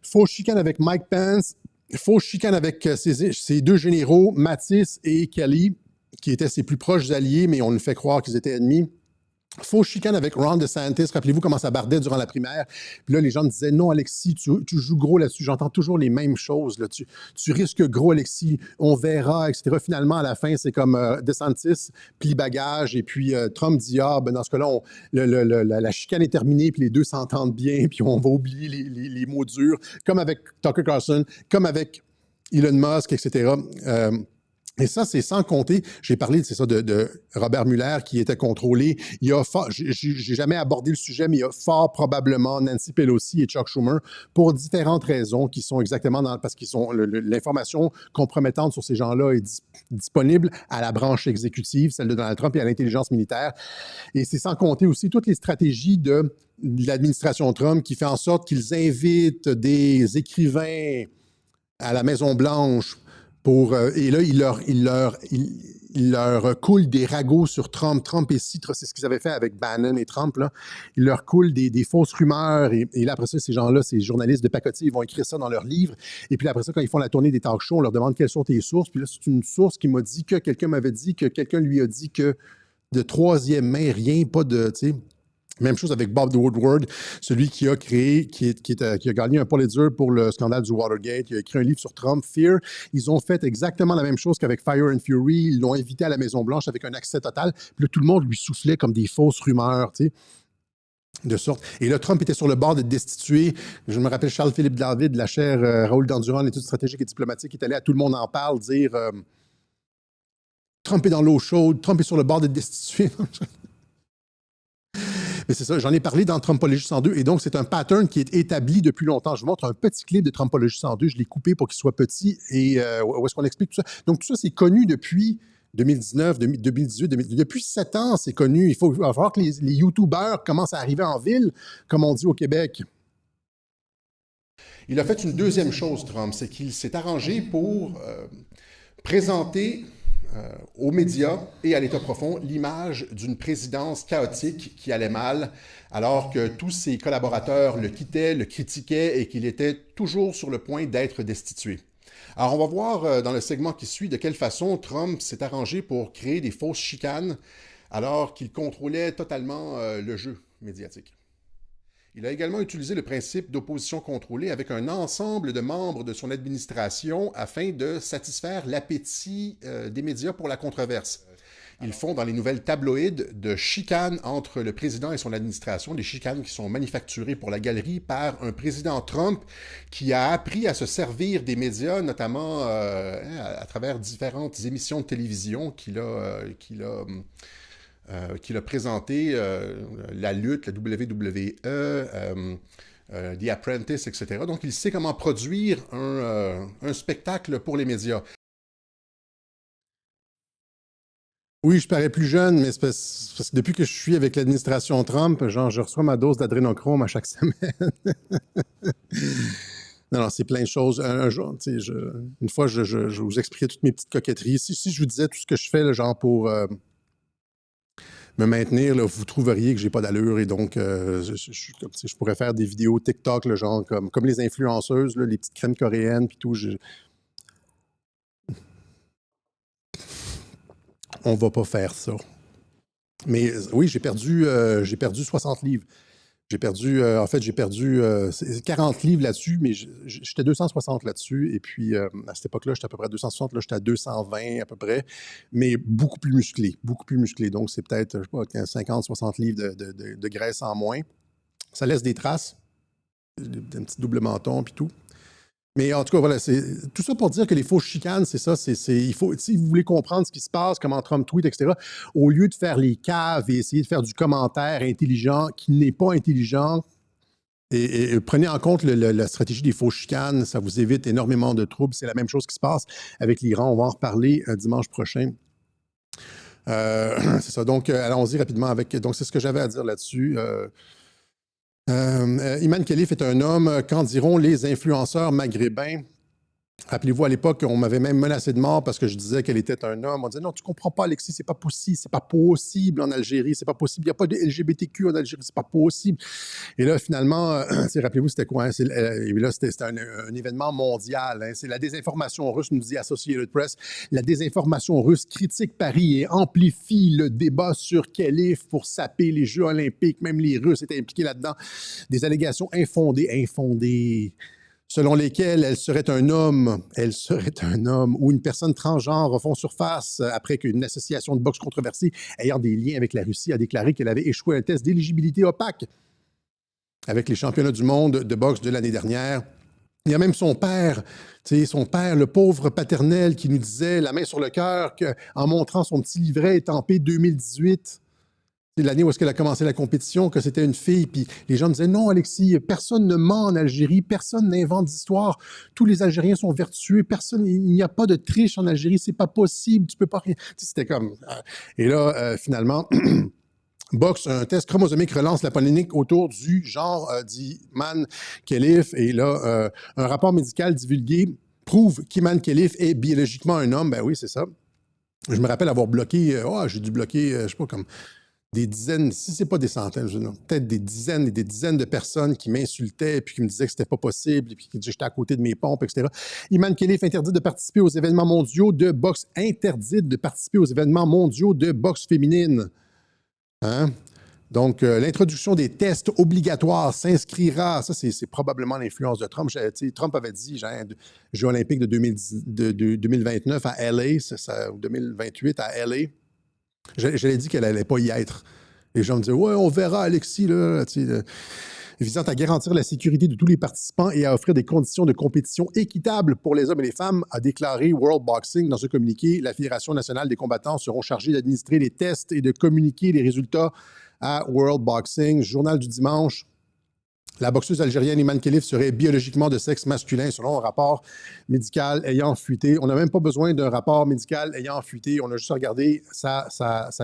Fausse chicane avec Mike Pence. Fausse chicane avec ses deux généraux, Mattis et Kelly, qui étaient ses plus proches alliés, mais on nous fait croire qu'ils étaient ennemis. Fausse chicane avec Ron DeSantis. Rappelez-vous comment ça bardait durant la primaire. Puis là, les gens me disaient, non, Alexis, tu joues gros là-dessus. J'entends toujours les mêmes choses. Là. Tu risques gros, Alexis. On verra, etc. Finalement, à la fin, c'est comme DeSantis plie bagage. Et puis Trump dit, dans ce cas-là, la chicane est terminée, puis les deux s'entendent bien, puis on va oublier les mots durs. Comme avec Tucker Carlson, comme avec Elon Musk, etc. Et ça, c'est sans compter, j'ai parlé, c'est ça, de Robert Mueller qui était contrôlé. Il y a j'ai jamais abordé le sujet, mais il y a fort probablement Nancy Pelosi et Chuck Schumer pour différentes raisons qui sont exactement parce qu'ils sont l'information compromettante sur ces gens-là est disponible à la branche exécutive, celle de Donald Trump et à l'intelligence militaire. Et c'est sans compter aussi toutes les stratégies de l'administration Trump qui fait en sorte qu'ils invitent des écrivains à la Maison-Blanche et là, il leur coule des ragots sur Trump. Trump et Citre, c'est ce qu'ils avaient fait avec Bannon et Trump. Là. Il leur coule des fausses rumeurs. Et là, après ça, ces gens-là, ces journalistes de pacotille, ils vont écrire ça dans leurs livres. Et puis après ça, quand ils font la tournée des talk shows, on leur demande quelles sont tes sources. Puis là, c'est une source qui m'a dit que quelqu'un m'avait dit que quelqu'un lui a dit que de troisième main, rien, pas de... Tu sais, même chose avec Bob Woodward, celui qui a créé, qui a gagné un Pulitzer pour le scandale du Watergate. Il a écrit un livre sur Trump, Fear. Ils ont fait exactement la même chose qu'avec Fire and Fury. Ils l'ont invité à la Maison-Blanche avec un accès total. Puis là, tout le monde lui soufflait comme des fausses rumeurs, tu sais. De sorte. Et là, Trump était sur le bord d'être destitué. Je me rappelle Charles-Philippe David, la chaire Raoul Dandurand, l'étude stratégique et diplomatique, est allé à Tout le monde en parle dire Trump est dans l'eau chaude, Trump est sur le bord d'être destitué. Mais c'est ça, j'en ai parlé dans Trumpologie 102, et donc c'est un pattern qui est établi depuis longtemps. Je vous montre un petit clip de Trumpologie 102, je l'ai coupé pour qu'il soit petit, et où est-ce qu'on explique tout ça. Donc tout ça, c'est connu depuis 2019, 2018, depuis 7 ans, c'est connu. Il va falloir que les YouTubers commencent à arriver en ville, comme on dit au Québec. Il a fait une deuxième chose, Trump, c'est qu'il s'est arrangé pour présenter aux médias et à l'État profond l'image d'une présidence chaotique qui allait mal, alors que tous ses collaborateurs le quittaient, le critiquaient et qu'il était toujours sur le point d'être destitué. Alors on va voir dans le segment qui suit de quelle façon Trump s'est arrangé pour créer des fausses chicanes alors qu'il contrôlait totalement le jeu médiatique. Il a également utilisé le principe d'opposition contrôlée avec un ensemble de membres de son administration afin de satisfaire l'appétit des médias pour la controverse. Ils font dans les nouvelles tabloïdes de chicanes entre le président et son administration, des chicanes qui sont manufacturées pour la galerie par un président Trump qui a appris à se servir des médias, notamment à travers différentes émissions de télévision qu'il a présenté, la lutte, la WWE, The Apprentice, etc. Donc, il sait comment produire un spectacle pour les médias. Oui, je parais plus jeune, mais c'est parce que depuis que je suis avec l'administration Trump, genre, je reçois ma dose d'adrénochrome à chaque semaine. Non, c'est plein de choses. Un jour, une fois, je vous expliquais toutes mes petites coquetteries. Si je vous disais tout ce que je fais, là, genre pour me maintenir, là, vous trouveriez que j'ai pas d'allure, et donc je pourrais faire des vidéos TikTok, là, genre comme les influenceuses, là, les petites crèmes coréennes puis tout. On va pas faire ça. Mais oui, j'ai perdu 60 livres. J'ai perdu 40 livres là-dessus, mais j'étais 260 là-dessus. Et puis, à cette époque-là, j'étais à peu près à 260. Là, j'étais à 220 à peu près, mais beaucoup plus musclé. Beaucoup plus musclé. Donc, c'est peut-être, je sais pas, 50, 60 livres de graisse en moins. Ça laisse des traces, un petit double menton puis tout. Mais en tout cas, voilà, c'est tout ça pour dire que les fausses chicanes, c'est ça. Il faut, si vous voulez comprendre ce qui se passe, comment Trump tweet, etc., au lieu de faire les caves et essayer de faire du commentaire intelligent qui n'est pas intelligent, et prenez en compte la stratégie des fausses chicanes, ça vous évite énormément de troubles. C'est la même chose qui se passe avec l'Iran. On va en reparler dimanche prochain. C'est ça. Donc, allons-y rapidement avec. Donc, c'est ce que j'avais à dire là-dessus. Iman Khalif est un homme, qu'en diront les influenceurs maghrébins? Rappelez-vous, à l'époque, on m'avait même menacé de mort parce que je disais qu'elle était un homme. On disait, non, tu comprends pas, Alexis, c'est pas possible en Algérie, c'est pas possible, il n'y a pas de LGBTQ en Algérie, c'est pas possible. Et là, finalement, rappelez-vous, c'était quoi? Hein? C'était un événement mondial. Hein? C'est la désinformation russe, nous dit Associated Press. La désinformation russe critique Paris et amplifie le débat sur Khalif pour saper les Jeux olympiques. Même les Russes étaient impliqués là-dedans. Des allégations infondées, selon lesquelles elle serait un homme, ou une personne transgenre refont surface après qu'une association de boxe controversée ayant des liens avec la Russie a déclaré qu'elle avait échoué un test d'éligibilité opaque avec les championnats du monde de boxe de l'année dernière. Il y a même son père, le pauvre paternel, qui nous disait, la main sur le cœur, en montrant son petit livret étampé 2018, c'est l'année où est-ce qu'elle a commencé la compétition, que c'était une fille, puis les gens me disaient « Non, Alexis, personne ne ment en Algérie, personne n'invente d'histoire, tous les Algériens sont vertueux, il n'y a pas de triche en Algérie, c'est pas possible, tu peux pas rien... » C'était comme... Et là, finalement, boxe, un test chromosomique relance la polémique autour du genre d'Iman Khalif, et là, un rapport médical divulgué prouve qu'Iman Khelif est biologiquement un homme. Ben oui, c'est ça. Je me rappelle avoir bloqué, j'ai dû bloquer, je sais pas, comme des dizaines, si c'est pas des centaines, peut-être des dizaines et des dizaines de personnes qui m'insultaient et puis qui me disaient que c'était pas possible et puis qui disaient que j'étais à côté de mes pompes, etc. Iman Khelif interdit de participer aux événements mondiaux de boxe, interdite de participer aux événements mondiaux de boxe féminine. Hein? Donc, l'introduction des tests obligatoires s'inscrira, ça c'est probablement l'influence de Trump. Trump avait dit, Jeux olympiques de 2029 à LA, 2028 à LA. J'avais dit qu'elle n'allait pas y être. Les gens me disaient, ouais, on verra, Alexis, là, visant à garantir la sécurité de tous les participants et à offrir des conditions de compétition équitables pour les hommes et les femmes, a déclaré World Boxing dans ce communiqué. La Fédération nationale des combattants seront chargés d'administrer les tests et de communiquer les résultats à World Boxing. Journal du dimanche. La boxeuse algérienne Iman Khelif serait biologiquement de sexe masculin selon un rapport médical ayant fuité. On n'a même pas besoin d'un rapport médical ayant fuité. On a juste regardé sa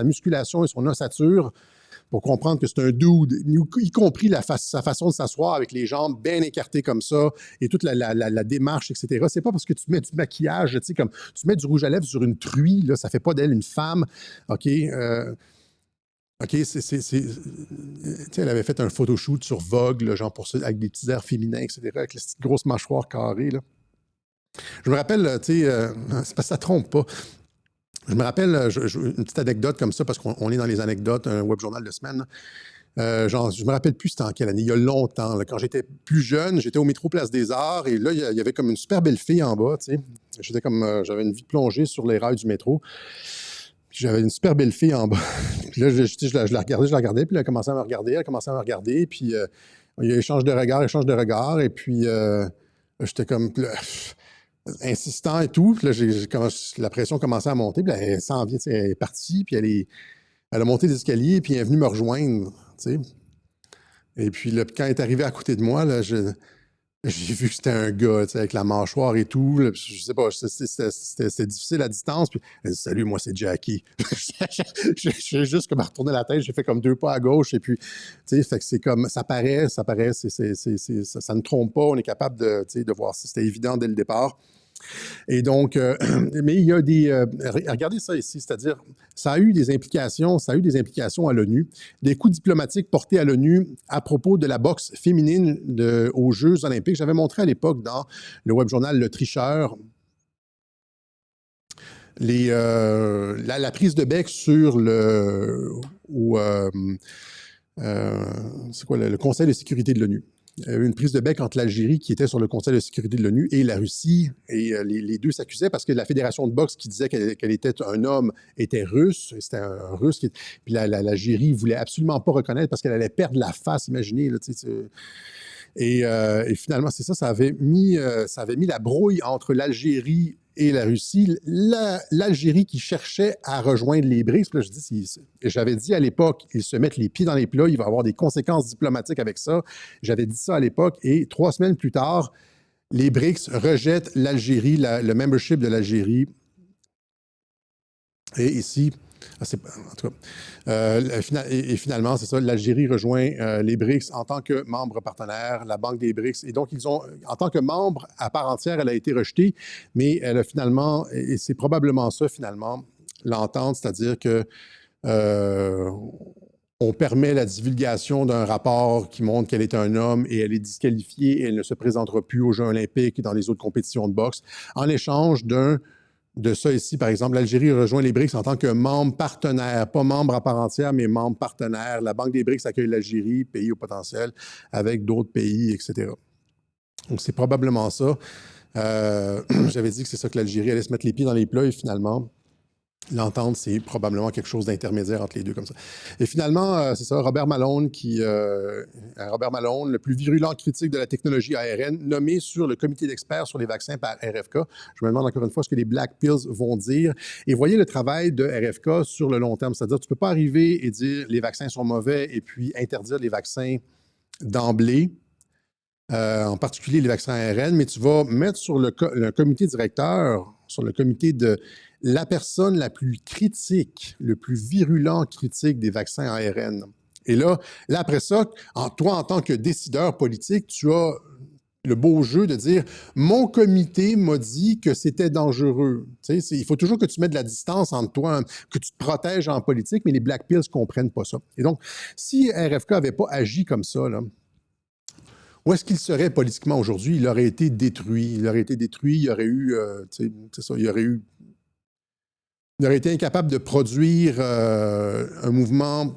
musculation et son ossature pour comprendre que c'est un dude, y compris sa façon de s'asseoir avec les jambes bien écartées comme ça et toute la démarche, etc. C'est pas parce que tu mets du maquillage, tu sais, comme tu mets du rouge à lèvres sur une truie, là, ça fait pas d'elle une femme. OK, OK, elle avait fait un photoshoot sur Vogue, là, genre avec des petits airs féminins, etc., avec les petites grosses mâchoires carrées. Là. Je me rappelle, c'est parce que ça trompe pas. Je me rappelle une petite anecdote comme ça, parce qu'on est dans les anecdotes, un web journal de semaine. Je me rappelle plus c'était en quelle année, il y a longtemps. Là, quand j'étais plus jeune, j'étais au métro Place des Arts, et là, il y avait comme une super belle fille en bas, tu sais. J'avais une vie de plongée sur les rails du métro. J'avais une super belle fille en bas. Puis là, je la regardais, puis elle a commencé à me regarder, puis il y a échange de regard, et puis j'étais comme insistant et tout. Puis là, la pression commençait à monter, puis là, elle s'en vient, elle est partie, puis elle a monté l'escalier, puis elle est venue me rejoindre, tu sais. Et puis là, quand elle est arrivée à côté de moi, là, j'ai vu que c'était un gars, tu sais, avec la mâchoire et tout. Là, je sais pas, c'était difficile à distance. Puis elle dit, salut, moi, c'est Jackie. J'ai juste comme retourné la tête, j'ai fait comme 2 pas à gauche. Et puis, tu sais, fait que c'est comme, ça paraît, ça ne trompe pas. On est capable de voir si c'était évident dès le départ. Et donc, mais il y a regardez ça ici, c'est-à-dire, ça a eu des implications à l'ONU, des coups diplomatiques portés à l'ONU à propos de la boxe féminine aux Jeux olympiques. J'avais montré à l'époque dans le web journal Le Tricheur la prise de bec sur le Conseil de sécurité de l'ONU. Une prise de bec entre l'Algérie, qui était sur le Conseil de sécurité de l'ONU, et la Russie. Et les deux s'accusaient parce que la fédération de boxe qui disait qu'elle était un homme était russe. C'était un russe. Puis l'Algérie ne voulait absolument pas reconnaître parce qu'elle allait perdre la face, imaginez. Là, et finalement, c'est ça, ça avait mis la brouille entre l'Algérie et la Russie. L'Algérie qui cherchait à rejoindre les BRICS, puis là, j'avais dit à l'époque, ils se mettent les pieds dans les plats, il va y avoir des conséquences diplomatiques avec ça. J'avais dit ça à l'époque, et 3 semaines plus tard, les BRICS rejettent l'Algérie, le membership de l'Algérie. Et ici, en tout cas, et finalement, c'est ça, l'Algérie rejoint les BRICS en tant que membre partenaire, la Banque des BRICS. Et donc, en tant que membre à part entière, elle a été rejetée, mais elle a finalement, et c'est probablement ça, finalement, l'entente, c'est-à-dire que on permet la divulgation d'un rapport qui montre qu'elle est un homme et elle est disqualifiée et elle ne se présentera plus aux Jeux olympiques et dans les autres compétitions de boxe, en échange de ça ici, par exemple, l'Algérie rejoint les BRICS en tant que membre partenaire, pas membre à part entière, mais membre partenaire. La Banque des BRICS accueille l'Algérie, pays au potentiel, avec d'autres pays, etc. Donc, c'est probablement ça. J'avais dit que c'est ça que l'Algérie allait se mettre les pieds dans les plats et finalement, l'entente, c'est probablement quelque chose d'intermédiaire entre les deux comme ça. Et finalement, c'est ça, Robert Malone, le plus virulent critique de la technologie ARN, nommé sur le comité d'experts sur les vaccins par RFK. Je me demande encore une fois ce que les Black Pills vont dire. Et voyez le travail de RFK sur le long terme, c'est-à-dire tu ne peux pas arriver et dire les vaccins sont mauvais et puis interdire les vaccins d'emblée. En particulier les vaccins ARN, mais tu vas mettre sur le comité directeur, sur le comité de la personne la plus critique, le plus virulent critique des vaccins ARN. Et là après ça, toi, en tant que décideur politique, tu as le beau jeu de dire « Mon comité m'a dit que c'était dangereux ». Il faut toujours que tu mettes de la distance entre toi, que tu te protèges en politique, mais les Black Pills ne comprennent pas ça. Et donc, si RFK n'avait pas agi comme ça, là, où est-ce qu'il serait politiquement aujourd'hui? Il aurait été détruit. Il aurait été détruit, il aurait eu, c'est ça, il aurait été incapable de produire un mouvement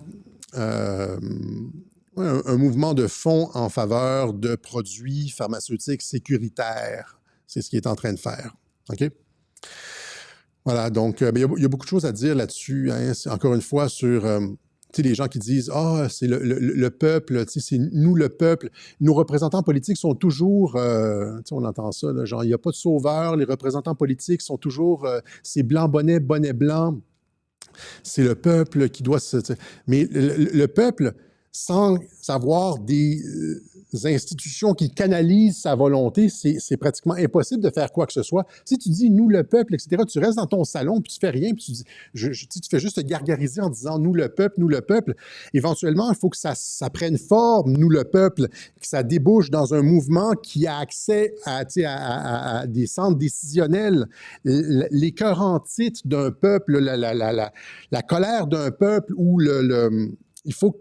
de fonds en faveur de produits pharmaceutiques sécuritaires. C'est ce qu'il est en train de faire. OK? Voilà, donc il y a beaucoup de choses à dire là-dessus. Hein, encore une fois, sur les gens qui disent « Ah, c'est le peuple, c'est nous le peuple ». Nos représentants politiques sont toujours, on entend ça, là, genre il n'y a pas de sauveur, les représentants politiques sont toujours, c'est blanc bonnet, bonnet blanc. C'est le peuple qui doit se... Mais le peuple, sans avoir des institutions qui canalisent sa volonté, c'est pratiquement impossible de faire quoi que ce soit. Si tu dis « nous, le peuple », etc., tu restes dans ton salon, puis tu fais rien, puis tu dis, tu fais juste te gargariser en disant « nous, le peuple », éventuellement, il faut que ça prenne forme, « nous, le peuple », que ça débouche dans un mouvement qui a accès à des centres décisionnels. Les cœurs en titre d'un peuple, la colère d'un peuple, où il faut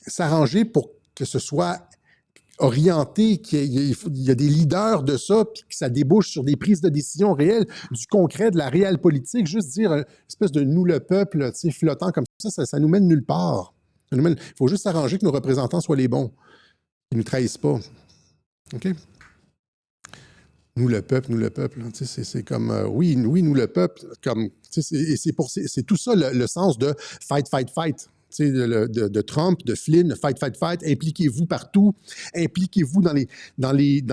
s'arranger pour que ce soit orienté, qu'il y a des leaders de ça, puis que ça débouche sur des prises de décision réelles, du concret, de la réelle politique. Juste dire une espèce de « nous le peuple », flottant comme ça nous mène nulle part. Il faut juste s'arranger que nos représentants soient les bons, qu'ils ne nous trahissent pas. OK? Nous le peuple, c'est comme, oui, nous le peuple, comme, c'est tout ça le sens de « fight, fight, fight ». De Trump, de Flynn, fight, fight, fight, impliquez-vous partout, impliquez-vous dans les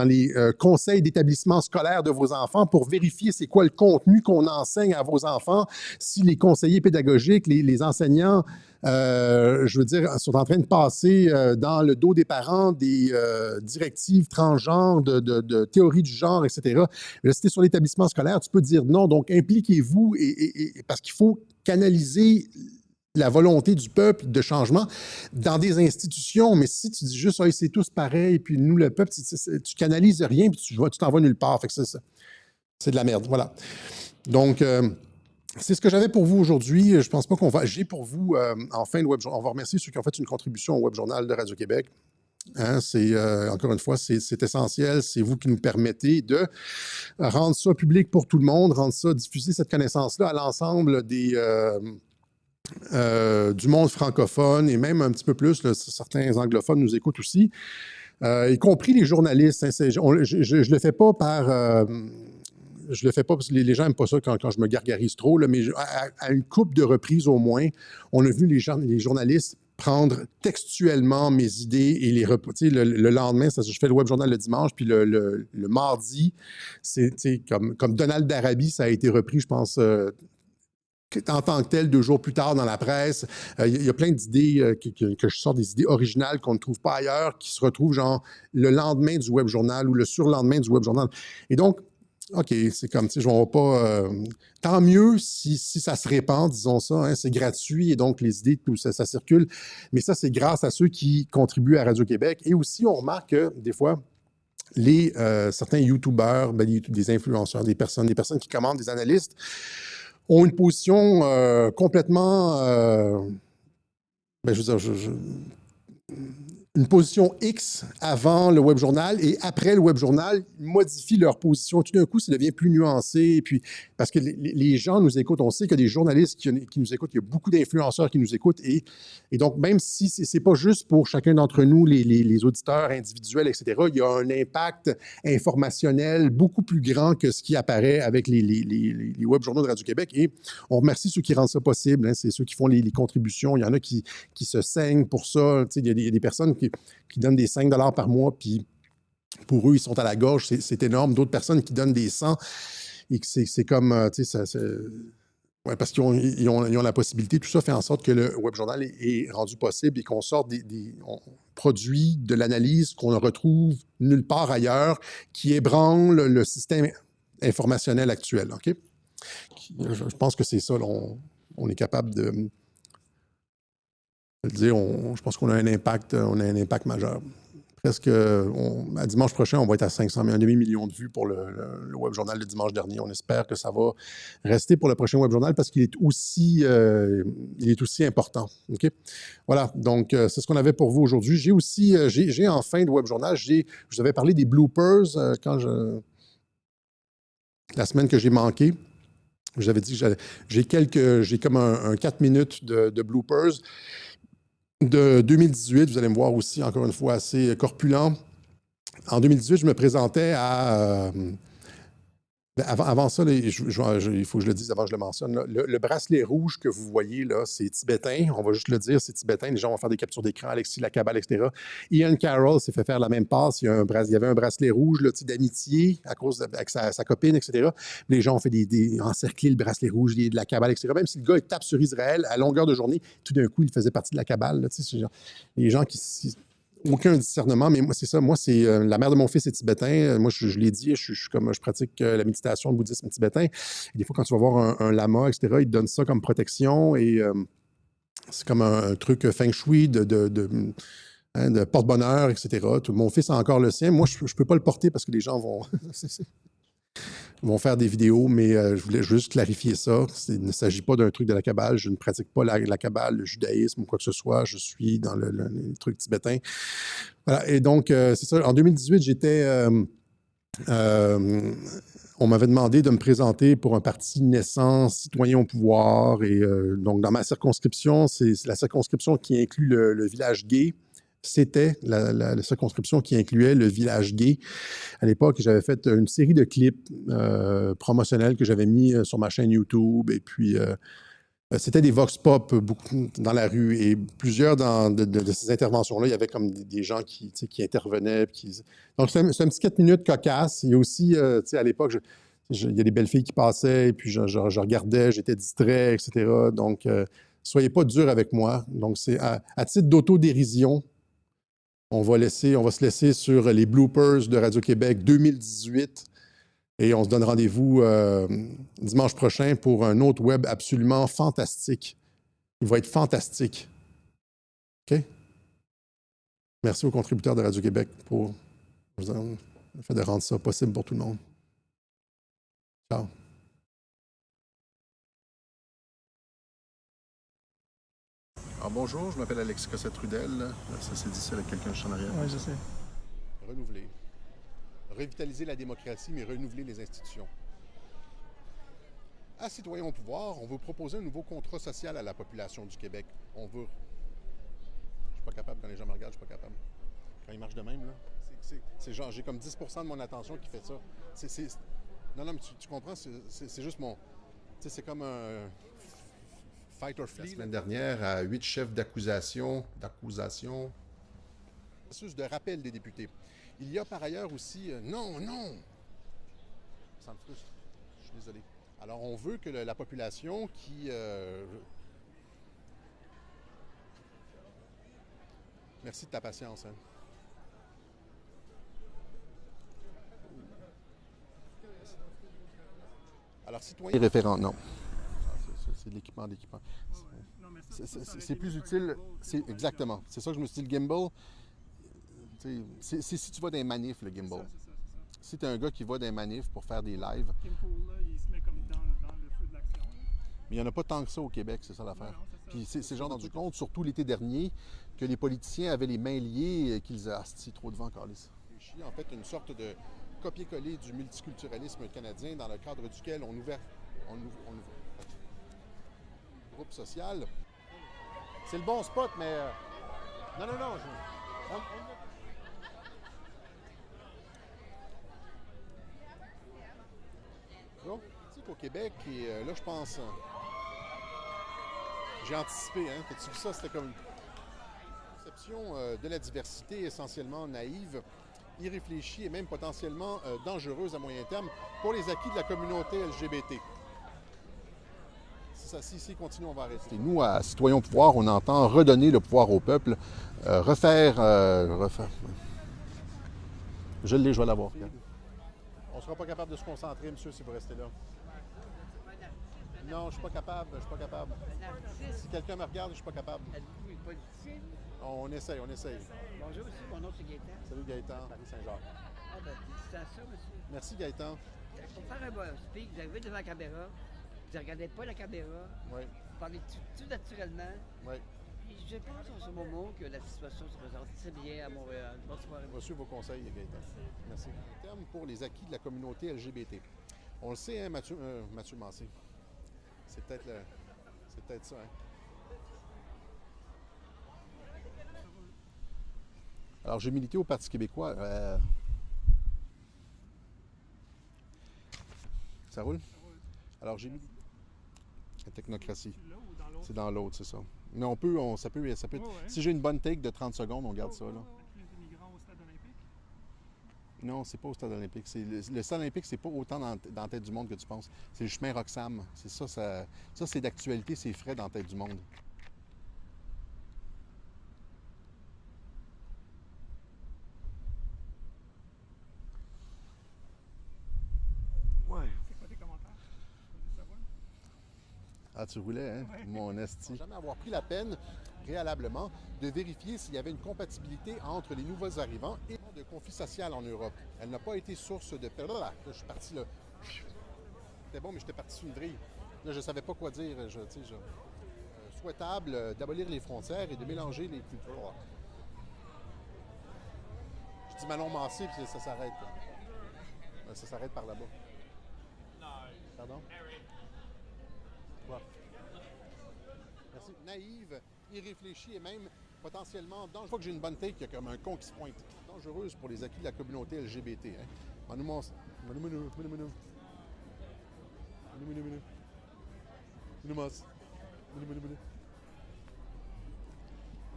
conseils d'établissement scolaire de vos enfants pour vérifier c'est quoi le contenu qu'on enseigne à vos enfants, si les conseillers pédagogiques, les enseignants, je veux dire, sont en train de passer dans le dos des parents des directives transgenres, de théorie du genre, etc. Là, si tu es sur l'établissement scolaire, tu peux dire non, donc impliquez-vous, parce qu'il faut canaliser la volonté du peuple de changement dans des institutions. Mais si tu dis juste oh, « c'est tous pareil », puis nous, le peuple, tu canalises rien, puis tu t'en vas nulle part. Fait que c'est de la merde. Voilà. Donc, c'est ce que j'avais pour vous aujourd'hui. Je pense pas qu'on va... J'ai pour vous, en fin de Web Journal, on va remercier ceux qui ont fait une contribution au Web Journal de Radio-Québec. Hein, encore une fois, c'est essentiel. C'est vous qui nous permettez de rendre ça public pour tout le monde, diffuser cette connaissance-là à l'ensemble du monde francophone et même un petit peu plus, là, certains anglophones nous écoutent aussi, y compris les journalistes. Hein, je le fais pas par... je le fais pas parce que les gens n'aiment pas ça quand je me gargarise trop, là, mais à une couple de reprises au moins, on a vu les journalistes prendre textuellement mes idées et les reporter le lendemain. Je fais le Web Journal le dimanche, puis le mardi, c'est comme Donald d'Arabie, ça a été repris, je pense... en tant que tel, 2 jours plus tard dans la presse. Il y a plein d'idées que je sors, des idées originales qu'on ne trouve pas ailleurs, qui se retrouvent genre le lendemain du Web Journal ou le surlendemain du Web Journal. Et donc, OK, c'est comme, tu sais, je ne vais pas... tant mieux si ça se répand, disons ça, hein, c'est gratuit et donc les idées, tout ça circule. Mais ça, c'est grâce à ceux qui contribuent à Radio-Québec. Et aussi, on remarque que des fois, certains YouTubeurs, des influenceurs, des personnes qui commandent, des analystes, ont une position complètement, je veux dire, une position X avant le Web Journal et après le Web Journal, ils modifient leur position. Tout d'un coup, ça devient plus nuancé. Et puis, parce que les gens nous écoutent, on sait qu'il y a des journalistes qui nous écoutent, il y a beaucoup d'influenceurs qui nous écoutent. Et donc, même si c'est pas juste pour chacun d'entre nous, les auditeurs individuels, etc., il y a un impact informationnel beaucoup plus grand que ce qui apparaît avec les Web Journaux de Radio-Québec. Et on remercie ceux qui rendent ça possible. Hein, c'est ceux qui font les contributions. Il y en a qui se saignent pour ça. Il y a des personnes qui donnent des 5 $ par mois, puis pour eux, ils sont à la gorge, c'est énorme. D'autres personnes qui donnent des 100 et que c'est comme, tu sais, ouais, parce qu'ils ont la possibilité. Tout ça fait en sorte que le Web Journal est rendu possible et qu'on sort on produit de l'analyse qu'on ne retrouve nulle part ailleurs, qui ébranle le système informationnel actuel. OK? Je pense que c'est ça, là, on est capable de le dire. Je pense qu'on a un impact majeur presque, à dimanche prochain, on va être à 500 000, un demi-million de vues pour le Web Journal le dimanche dernier. On espère que ça va rester pour le prochain Web Journal parce qu'il est aussi important. OK? Voilà, donc c'est ce qu'on avait pour vous aujourd'hui. J'ai aussi, j'ai en fin de Web Journal, je vous avais parlé des bloopers la semaine que j'ai manqué. J'avais dit que j'ai comme un 4 minutes de bloopers de 2018. Vous allez me voir aussi, encore une fois, assez corpulent. En 2018, je me présentais à... avant ça, là, il faut que je le dise avant que je le mentionne. Là, le bracelet rouge que vous voyez, là, c'est tibétain. On va juste le dire, c'est tibétain. Les gens vont faire des captures d'écran, Alexis Lacabal, etc. Ian Carroll s'est fait faire la même passe. Il y avait un bracelet rouge là, d'amitié à cause avec sa copine, etc. Les gens ont fait encercler le bracelet rouge de la cabale, etc. Même si le gars il tape sur Israël à longueur de journée, tout d'un coup, il faisait partie de la cabale. Là, les gens qui... Aucun discernement, mais moi, c'est ça. Moi, c'est la mère de mon fils est tibétain. Moi, je l'ai dit, je pratique la méditation, le bouddhisme tibétain. Et des fois, quand tu vas voir un lama, etc., il te donne ça comme protection et c'est comme un truc feng shui de porte-bonheur, etc. Mon fils a encore le sien. Moi, je ne peux pas le porter parce que les gens vont faire des vidéos, mais je voulais juste clarifier ça. Il ne s'agit pas d'un truc de la Kabbale. Je ne pratique pas la Kabbale, le judaïsme ou quoi que ce soit. Je suis dans les trucs tibétains. Voilà. Et donc, c'est ça. En 2018, on m'avait demandé de me présenter pour un parti naissant, citoyen au pouvoir. Et donc, dans ma circonscription, c'est la circonscription qui inclut le village gay. C'était la circonscription qui incluait le village gay. À l'époque, j'avais fait une série de clips promotionnels que j'avais mis sur ma chaîne YouTube. Et puis, c'était des vox pop beaucoup dans la rue. Et plusieurs de ces interventions-là, il y avait comme des gens qui intervenaient. Donc, c'est un petit 4 minutes cocasse. Il y a aussi, à l'époque, il y a des belles filles qui passaient. Et puis, je regardais, j'étais distrait, etc. Donc, soyez pas dur avec moi. Donc, c'est à titre d'autodérision. On va se laisser sur les bloopers de Radio-Québec 2018 et on se donne rendez-vous dimanche prochain pour un autre web absolument fantastique. Il va être fantastique. OK? Merci aux contributeurs de Radio-Québec pour le fait de rendre ça possible pour tout le monde. Ciao. Alors bonjour, je m'appelle Alexis Cossette-Trudel. Ça s'est dit ça avec quelqu'un juste en arrière. Oui, je sais. Renouveler. Revitaliser la démocratie, mais renouveler les institutions. À Citoyens au pouvoir, on veut proposer un nouveau contrat social à la population du Québec. Je suis pas capable, quand les gens me regardent, je suis pas capable. Quand ils marchent de même, là, c'est genre, j'ai comme 10% de mon attention qui fait ça. Non, mais tu comprends, c'est juste mon... Tu sais, c'est comme un... Fight or flee. La semaine dernière, à 8 chefs d'accusation. Processus de rappel des députés. Il y a par ailleurs aussi... non! Ça me frustre. Je suis désolé. Alors, on veut que la population qui... Merci de ta patience. Hein. Alors, citoyen... Référent, non. C'est de l'équipement. C'est plus utile. Exactement. C'est ça que je me suis dit, le gimbal. C'est si tu vas dans les manifs, le gimbal. Si tu es un gars qui va dans les manifs pour faire des lives. Le gimbal, là, il se met comme dans le feu de l'action. Mais il n'y en a pas tant que ça au Québec, c'est ça l'affaire. Puis ces gens rendu compte, surtout l'été dernier, que les politiciens avaient les mains liées et qu'ils disaient « Ah, c'est trop devant, Carlis. » En fait, une sorte de copier-coller du multiculturalisme canadien dans le cadre duquel on ouvre groupe social. C'est le bon spot, mais... Non. Donc, tu sais qu'au Québec, et là, je pense... j'ai anticipé, hein? T'as-tu vu ça? C'était comme une conception de la diversité essentiellement naïve, irréfléchie et même potentiellement dangereuse à moyen terme pour les acquis de la communauté LGBT. Si continue, on va arrêter. Nous, à Citoyens au pouvoir, on entend redonner le pouvoir au peuple, refaire... Je vais l'avoir. On ne sera pas capable de se concentrer, monsieur, si vous restez là. Non, je ne suis pas capable. Si quelqu'un me regarde, je ne suis pas capable. On essaye, on essaye. Bonjour, monsieur. Mon nom, c'est Gaëtan. Salut Gaëtan, Marie Saint-Jacques. Ah, ben, félicitations, monsieur. Merci Gaëtan. Pour faire un bon speak, vous arrivez devant la caméra, vous ne regardez pas la caméra, Oui, vous parlez tout naturellement. oui. Puis je pense en ce moment que la situation se présente très bien à Montréal. Bonne soirée. Reçu vos conseils, Gaëtan. Merci. En termes pour les acquis de la communauté LGBT. On le sait, hein, Mathieu Massé. C'est peut-être ça, hein. Alors, j'ai milité au Parti québécois. Ça roule? Alors, j'ai milité. La technocratie. Là ou dans l'autre? C'est dans l'autre, c'est ça. Mais ça peut. Ouais. Si j'ai une bonne take de 30 secondes, on garde ça, là. Les immigrants au stade olympique? Non, c'est pas au stade olympique. Le stade olympique, c'est pas autant dans la tête du monde que tu penses. C'est le chemin Roxham. C'est ça, c'est d'actualité, c'est frais dans la tête du monde. Ouais. C'est quoi tes commentaires? Je veux savoir. Ah, tu voulais, hein? Ouais. Mon esti. Jamais avoir pris la peine, préalablement, de vérifier s'il y avait une compatibilité entre les nouveaux arrivants et de conflits sociaux en Europe. Elle n'a pas été source de... Là, je suis parti là. C'était bon, mais j'étais parti sur une vrille. Là, je savais pas quoi dire. Souhaitable d'abolir les frontières et de mélanger les cultures. Je dis Manon Massé, puis ça s'arrête. Ça s'arrête par là-bas. Pardon? Quoi? Merci. Naïve, irréfléchie et même potentiellement dangereuse. Une fois que j'ai une bonne take, il y a comme un con qui se pointe. Dangereuse pour les acquis de la communauté LGBT. Hein?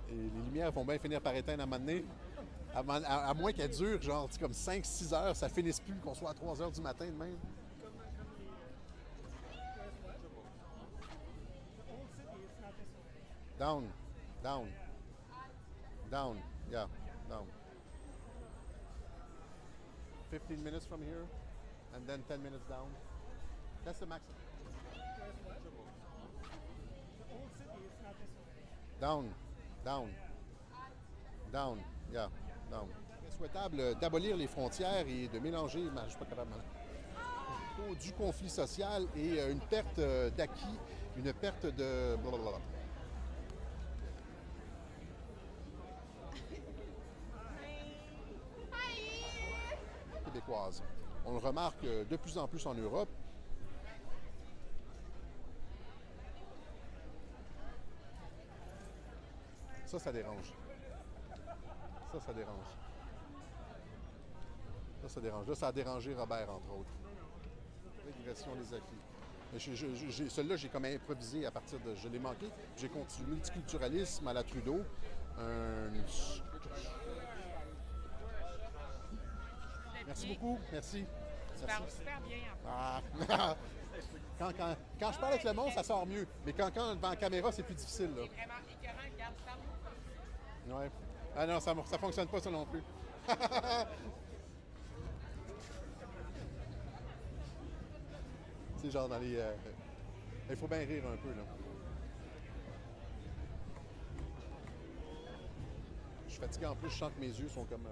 Et les lumières vont bien finir par éteindre à un moment donné. À moins qu'elles durent genre comme 5-6 heures, ça finisse plus, qu'on soit à 3 heures du matin de même. Down, down, down, yeah, down. 15 minutes from here, and then 10 minutes down. That's the maximum. Down, down, down, yeah, down. C'est souhaitable d'abolir les frontières et de mélanger, je suis pas capable du conflit social et une perte d'acquis, une perte de blablabla. Québécoise. On le remarque de plus en plus en Europe. Ça dérange. Ça dérange. Ça dérange. Là, ça a dérangé Robert, entre autres. Régression des acquis. Celui-là, j'ai comme improvisé à partir de... Je l'ai manqué. J'ai continué. Multiculturalisme à la Trudeau. Merci beaucoup. Merci. Tu parles super bien. Ah. Quand je parle avec le monde, ça sort mieux. Mais quand devant la caméra, c'est plus difficile. Là. C'est vraiment écœurant. Regarde, parle. Ouais. Ah non, ça fonctionne pas ça non plus. C'est genre dans les... Il faut bien rire un peu, là. Je suis fatigué en plus, je sens que mes yeux sont comme...